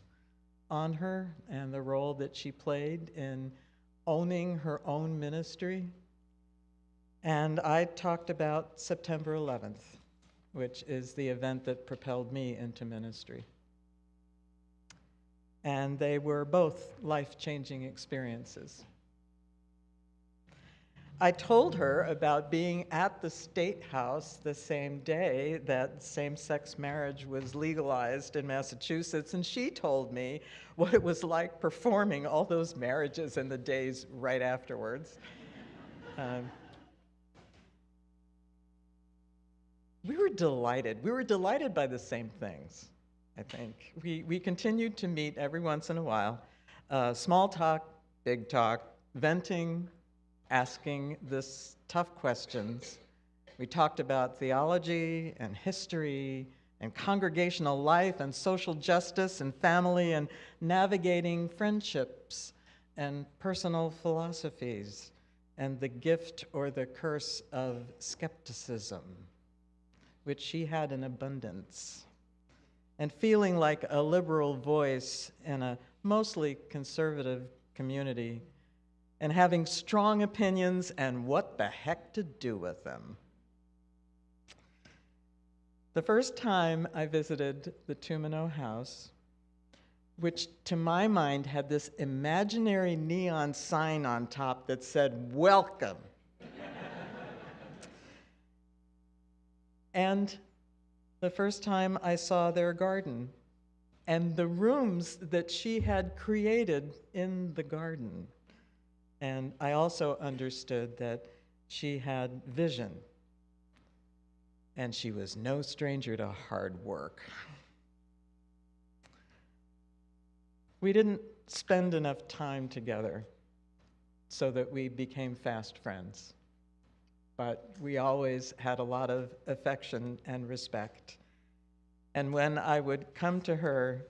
on her and the role that she played in owning her own ministry. And I talked about September 11th, which is the event that propelled me into ministry. And they were both life-changing experiences. I told her about being at the State House the same day that same-sex marriage was legalized in Massachusetts, and she told me what it was like performing all those marriages in the days right afterwards. We were delighted. We were delighted by the same things, I think. We continued to meet every once in a while. Small talk, big talk, venting, asking this tough questions. We talked about theology and history and congregational life and social justice and family and navigating friendships and personal philosophies and the gift or the curse of skepticism, which she had in abundance, and feeling like a liberal voice in a mostly conservative community, and having strong opinions and what the heck to do with them. The first time I visited the Tummino house, which to my mind had this imaginary neon sign on top that said, "Welcome." And the first time I saw their garden and the rooms that she had created in the garden. And I also understood that she had vision, and she was no stranger to hard work. We didn't spend enough time together so that we became fast friends, but we always had a lot of affection and respect. And when I would come to her,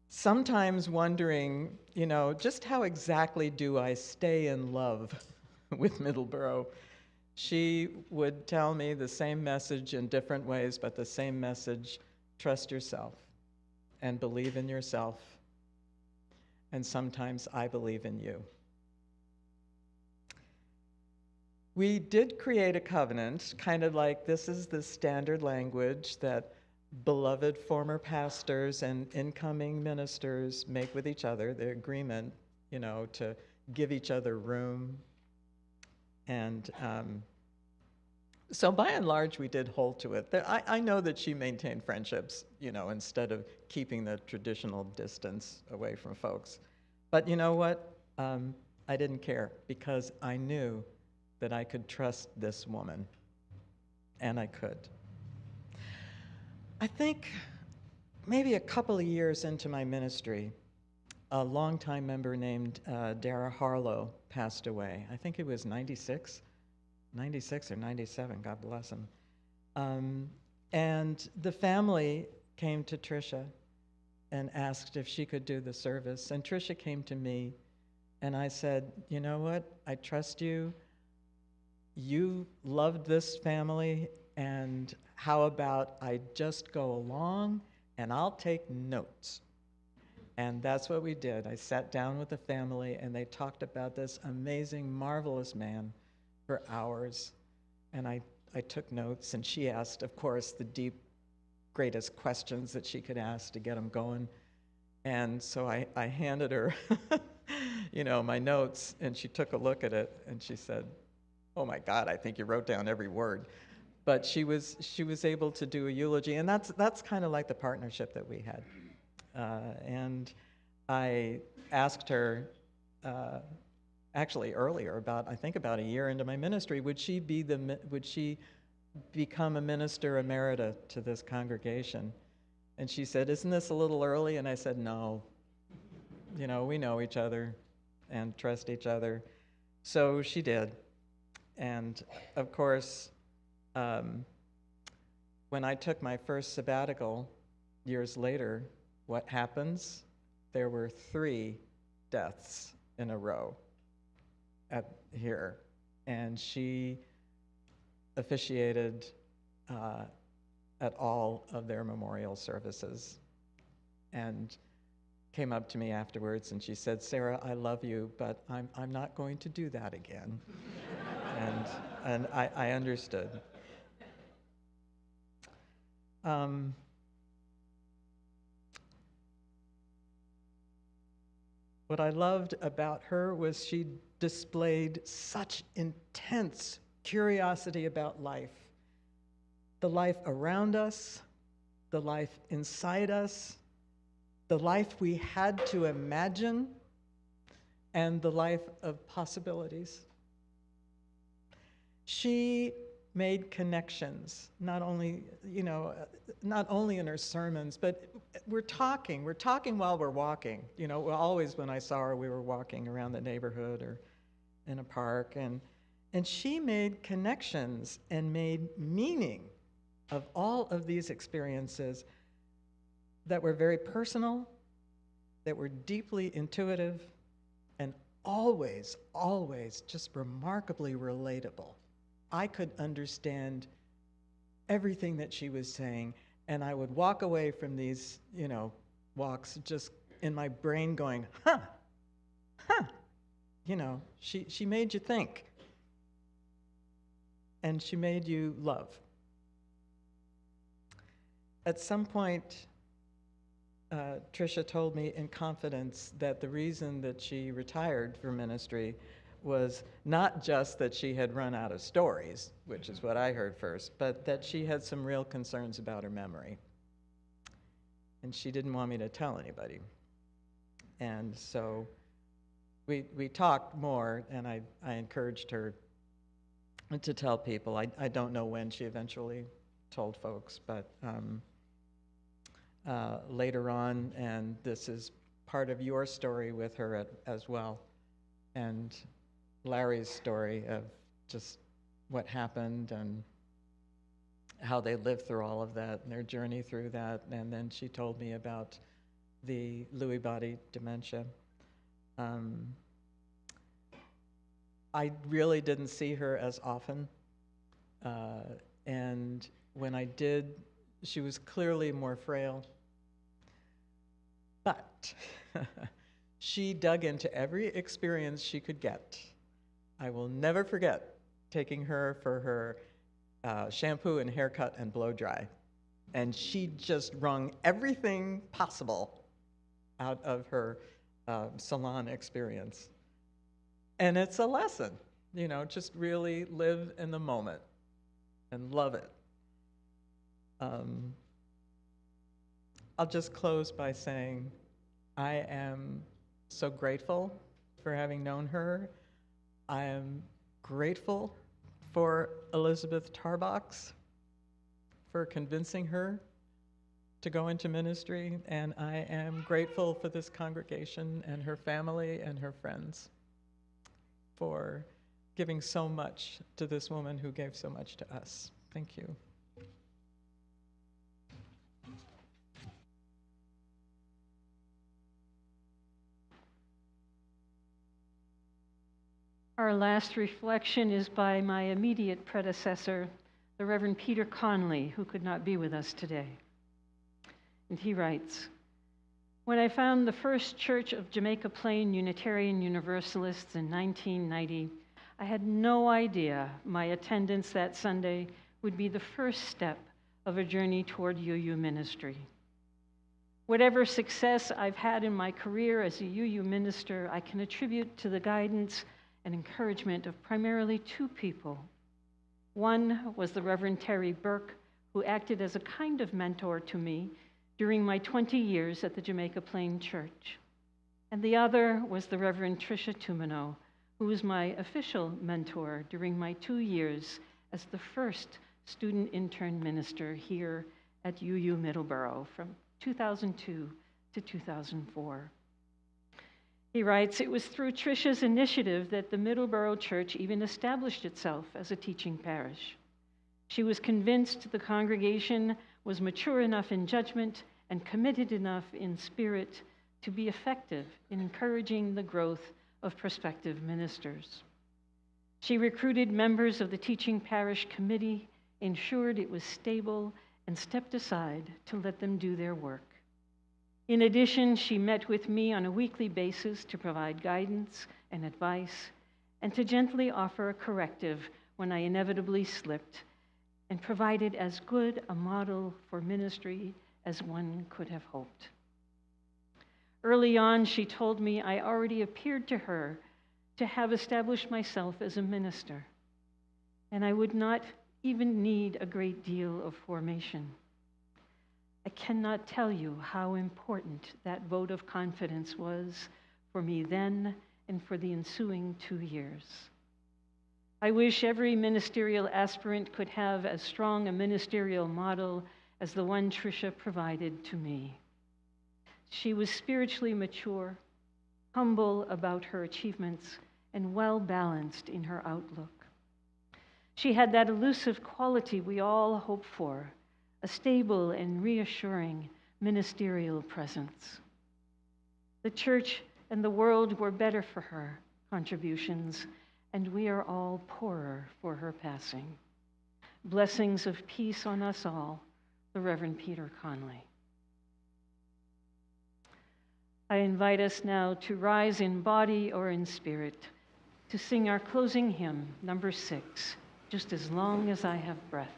sometimes wondering, just how exactly do I stay in love with Middleboro, she would tell me the same message in different ways, but the same message: trust yourself and believe in yourself. And sometimes I believe in you. We did create a covenant, kind of like this is the standard language that beloved former pastors and incoming ministers make with each other, the agreement, to give each other room. And so by and large, we did hold to it. I know that she maintained friendships, instead of keeping the traditional distance away from folks. But you know what? I didn't care, because I knew that I could trust this woman, and I could. I think maybe a couple of years into my ministry, a longtime member named Dara Harlow passed away. I think it was 96 or 97, God bless him. And the family came to Tricia and asked if she could do the service. And Tricia came to me, and I said, you know what? I trust you. You loved this family, and how about I just go along and I'll take notes? And that's what we did. I sat down with the family, and they talked about this amazing, marvelous man for hours. And I took notes, and she asked, of course, the deep, greatest questions that she could ask to get them going. And so I handed her, my notes, and she took a look at it, and she said, "Oh my God, I think you wrote down every word." But she was able to do a eulogy, and that's kind of like the partnership that we had. And I asked her, actually earlier, about a year into my ministry, would she become a minister emerita to this congregation? And she said, "Isn't this a little early?" And I said, "No. We know each other and trust each other." So she did. And of course, when I took my first sabbatical years later, what happens? There were 3 deaths in a row here. And she officiated at all of their memorial services, and came up to me afterwards, and she said, "Sarah, I love you, but I'm not going to do that again." and I understood. What I loved about her was she displayed such intense curiosity about life. The life around us, the life inside us, the life we had to imagine, and the life of possibilities. She made connections, not only in her sermons, but we're talking while we're walking. Always when I saw her, we were walking around the neighborhood or in a park, and she made connections and made meaning of all of these experiences that were very personal, that were deeply intuitive, and always, always just remarkably relatable. I could understand everything that she was saying, and I would walk away from these, walks just in my brain going, you know, she made you think. And she made you love. At some point, Tricia told me in confidence that the reason that she retired from ministry was not just that she had run out of stories, which is what I heard first, but that she had some real concerns about her memory. And she didn't want me to tell anybody. And so we talked more, and I encouraged her to tell people. I don't know when she eventually told folks, but later on, and this is part of your story with her as well, and Larry's story of just what happened and how they lived through all of that and their journey through that. And then she told me about the Lewy body dementia. I really didn't see her as often. And when I did, she was clearly more frail. But she dug into every experience she could get. I will never forget taking her for her shampoo and haircut and blow dry. And she just wrung everything possible out of her salon experience. And it's a lesson, you know, just really live in the moment and love it. I'll just close by saying I am so grateful for having known her. I am grateful for Elizabeth Tarbox for convincing her to go into ministry, and I am grateful for this congregation and her family and her friends for giving so much to this woman who gave so much to us. Thank you. Our last reflection is by my immediate predecessor, the Reverend Peter Conley, who could not be with us today. And he writes, "When I found the First Church of Jamaica Plain Unitarian Universalists in 1990, I had no idea my attendance that Sunday would be the first step of a journey toward UU ministry. Whatever success I've had in my career as a UU minister, I can attribute to the guidance and encouragement of primarily two people. One was the Reverend Terry Burke, who acted as a kind of mentor to me during my 20 years at the Jamaica Plain Church. And the other was the Reverend Tricia Tummino, who was my official mentor during my 2 years as the first student intern minister here at UU Middleboro from 2002 to 2004. He writes, "It was through Tricia's initiative that the Middleboro Church even established itself as a teaching parish. She was convinced the congregation was mature enough in judgment and committed enough in spirit to be effective in encouraging the growth of prospective ministers. She recruited members of the teaching parish committee, ensured it was stable, and stepped aside to let them do their work. In addition, she met with me on a weekly basis to provide guidance and advice and to gently offer a corrective when I inevitably slipped, and provided as good a model for ministry as one could have hoped. Early on, she told me I already appeared to her to have established myself as a minister, and I would not even need a great deal of formation. I cannot tell you how important that vote of confidence was for me then and for the ensuing 2 years. I wish every ministerial aspirant could have as strong a ministerial model as the one Tricia provided to me. She was spiritually mature, humble about her achievements, and well-balanced in her outlook. She had that elusive quality we all hope for, a stable and reassuring ministerial presence. The church and the world were better for her contributions, and we are all poorer for her passing. Blessings of peace on us all, the Reverend Peter Conley." I invite us now to rise in body or in spirit to sing our closing hymn, number 6, Just as Long as I Have Breath.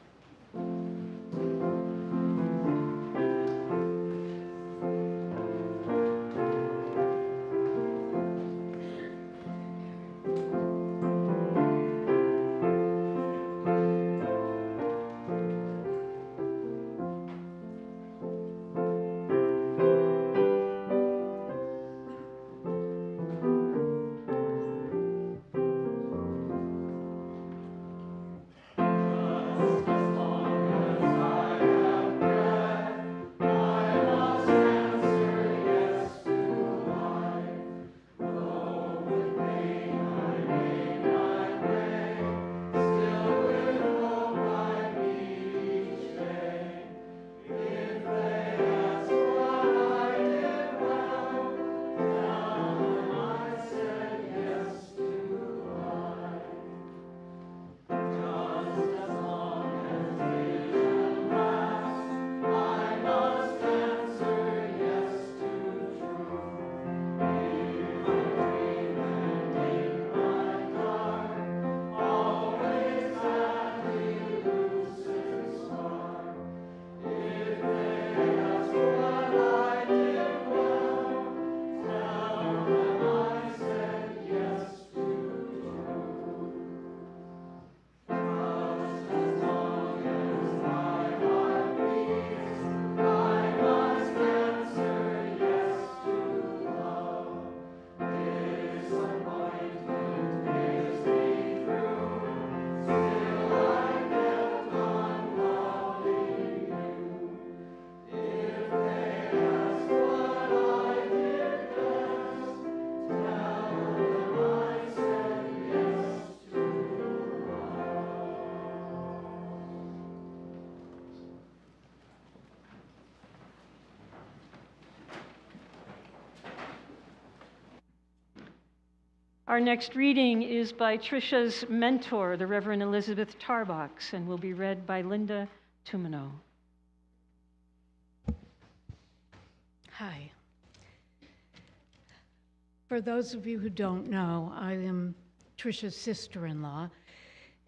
Our next reading is by Tricia's mentor, the Reverend Elizabeth Tarbox, and will be read by Linda Tummino. Hi. For those of you who don't know, I am Tricia's sister-in-law.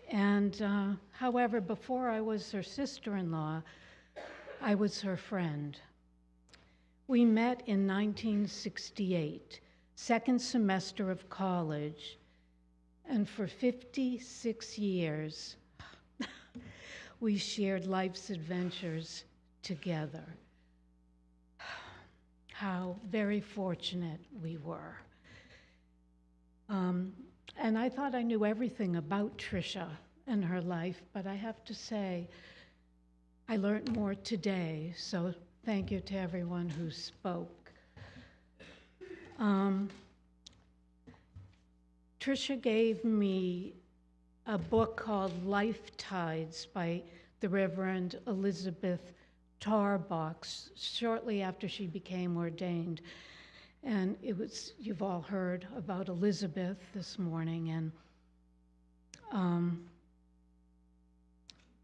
And however, before I was her sister-in-law, I was her friend. We met in 1968, second semester of college, and for 56 years, we shared life's adventures together. How very fortunate we were. And I thought I knew everything about Tricia and her life, but I have to say, I learned more today, so thank you to everyone who spoke. Tricia gave me a book called Life Tides by the Reverend Elizabeth Tarbox shortly after she became ordained. And it was, you've all heard about Elizabeth this morning, and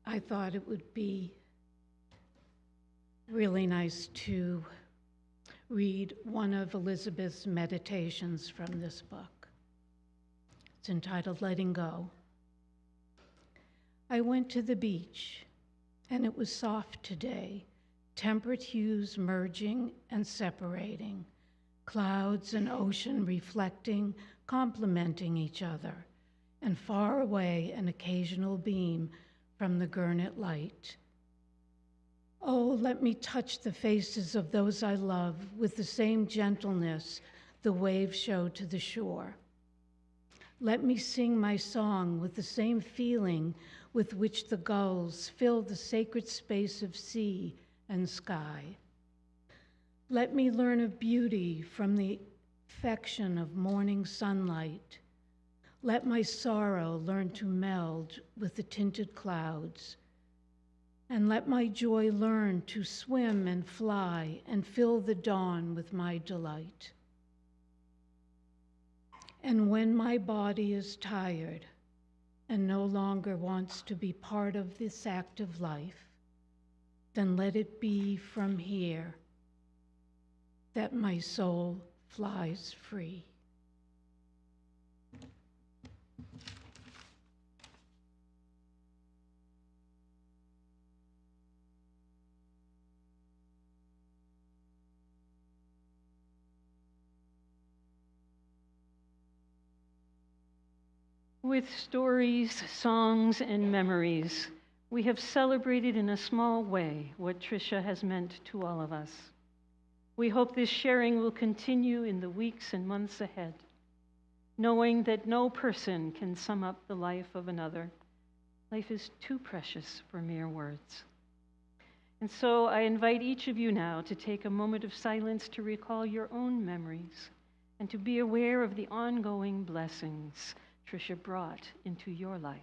I thought it would be really nice to read one of Elizabeth's meditations from this book. It's entitled Letting Go. I went to the beach, and it was soft today, temperate hues merging and separating, clouds and ocean reflecting, complementing each other, and far away an occasional beam from the Gurnet light. Oh, let me touch the faces of those I love with the same gentleness the waves show to the shore. Let me sing my song with the same feeling with which the gulls fill the sacred space of sea and sky. Let me learn of beauty from the affection of morning sunlight. Let my sorrow learn to meld with the tinted clouds. And let my joy learn to swim and fly and fill the dawn with my delight. And when my body is tired and no longer wants to be part of this active life, then let it be from here that my soul flies free. With stories, songs, and memories, we have celebrated in a small way what Tricia has meant to all of us. We hope this sharing will continue in the weeks and months ahead, knowing that no person can sum up the life of another. Life is too precious for mere words. And so I invite each of you now to take a moment of silence to recall your own memories and to be aware of the ongoing blessings Tricia brought into your life.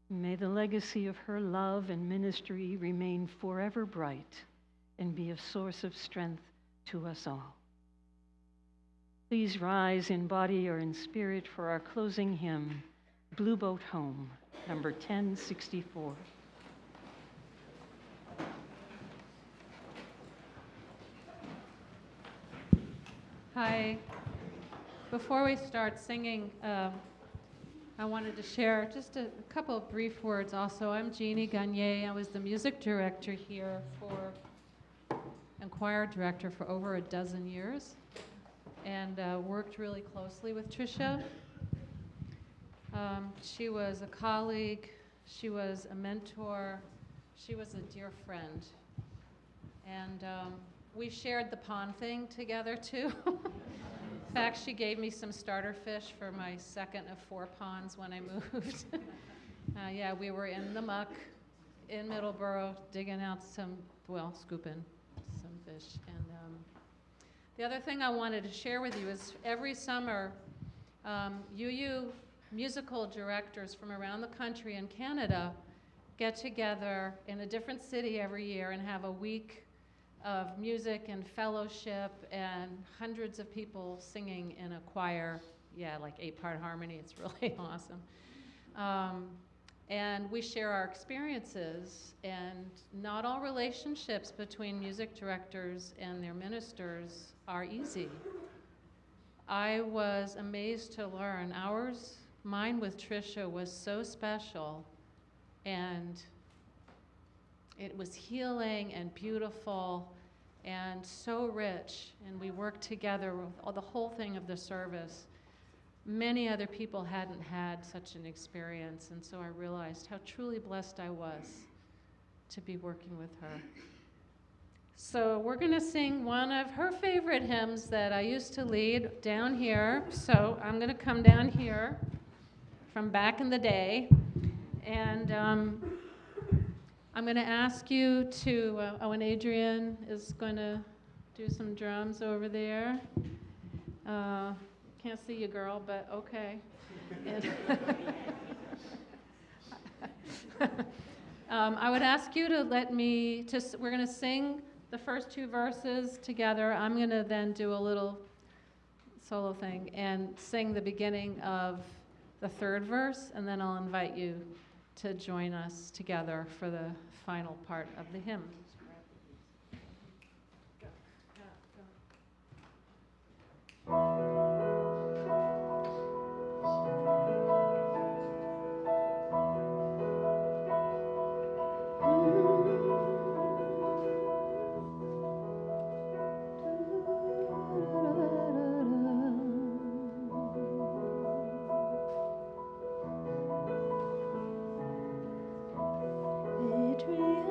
May the legacy of her love and ministry remain forever bright and be a source of strength to us all. Please rise in body or in spirit for our closing hymn, Blue Boat Home, number 1064. Hi. Before we start singing, I wanted to share just a couple of brief words also. I'm Jeannie Gagne. I was the music director here and choir director for over a dozen years, and worked really closely with Tricia. She was a colleague, she was a mentor, she was a dear friend. And we shared the pond thing together too. In fact, she gave me some starter fish for my second of 4 ponds when I moved. Yeah, we were in the muck in Middleboro digging out scooping some fish. And the other thing I wanted to share with you is every summer, UU musical directors from around the country and Canada get together in a different city every year and have a week of music and fellowship and hundreds of people singing in a choir. Yeah, like 8-part harmony. It's really awesome. And we share our experiences, and not all relationships between music directors and their ministers are easy. I was amazed to learn mine with Tricia was so special, and it was healing and beautiful and so rich, and we worked together with the whole thing of the service. Many other people hadn't had such an experience, and so I realized how truly blessed I was to be working with her. So we're going to sing one of her favorite hymns that I used to lead down here. So I'm going to come down here from back in the day, and I'm going to ask you to, and Adrian is going to do some drums over there. Can't see you, girl, but okay. I would ask you to we're going to sing the first 2 verses together. I'm going to then do a little solo thing and sing the beginning of the 3rd verse, and then I'll invite you to join us together for the final part of the hymn. Adrian,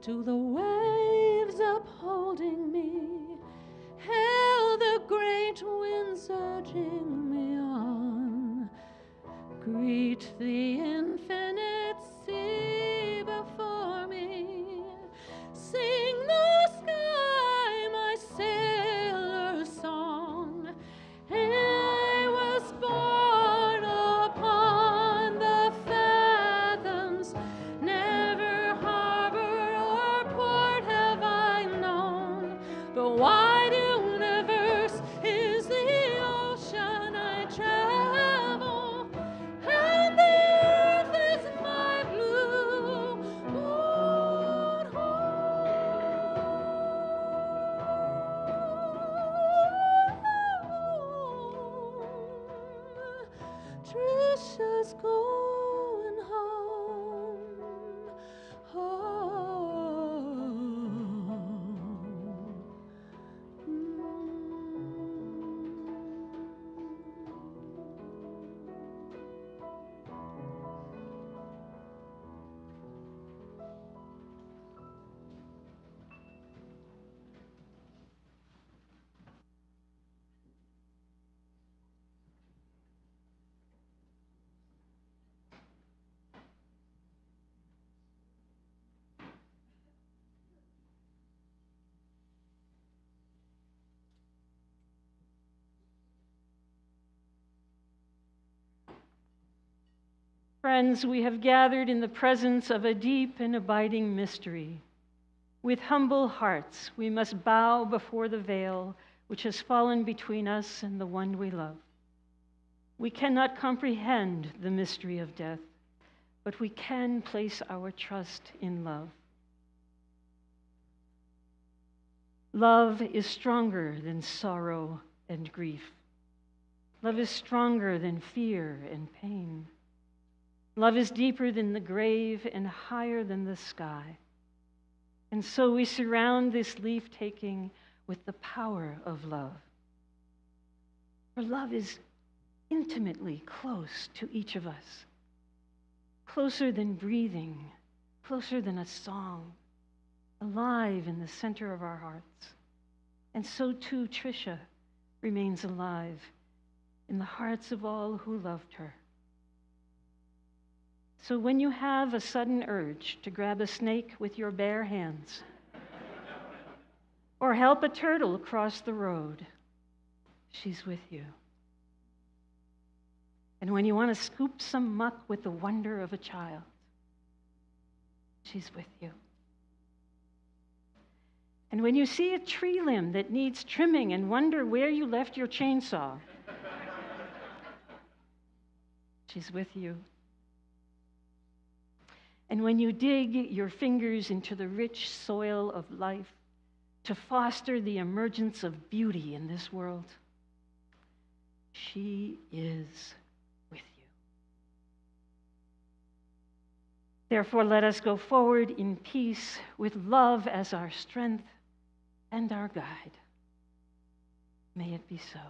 to the waves upholding me, hail the great winds urging me on. Greet the infinite sea before me, sing the sky my sailor's song. I was born upon the fathoms, never harbor or port have I known. The wide universe is the ocean I travel, and the earth is my blue moon home. Tricia's going home, home. Friends, we have gathered in the presence of a deep and abiding mystery. With humble hearts, we must bow before the veil which has fallen between us and the one we love. We cannot comprehend the mystery of death, but we can place our trust in love. Love is stronger than sorrow and grief. Love is stronger than fear and pain. Love is deeper than the grave and higher than the sky. And so we surround this leaf-taking with the power of love. For love is intimately close to each of us, closer than breathing, closer than a song, alive in the center of our hearts. And so too Tricia remains alive in the hearts of all who loved her. So when you have a sudden urge to grab a snake with your bare hands, or help a turtle across the road, she's with you. And when you want to scoop some muck with the wonder of a child, she's with you. And when you see a tree limb that needs trimming and wonder where you left your chainsaw, she's with you. And when you dig your fingers into the rich soil of life to foster the emergence of beauty in this world, she is with you. Therefore, let us go forward in peace with love as our strength and our guide. May it be so.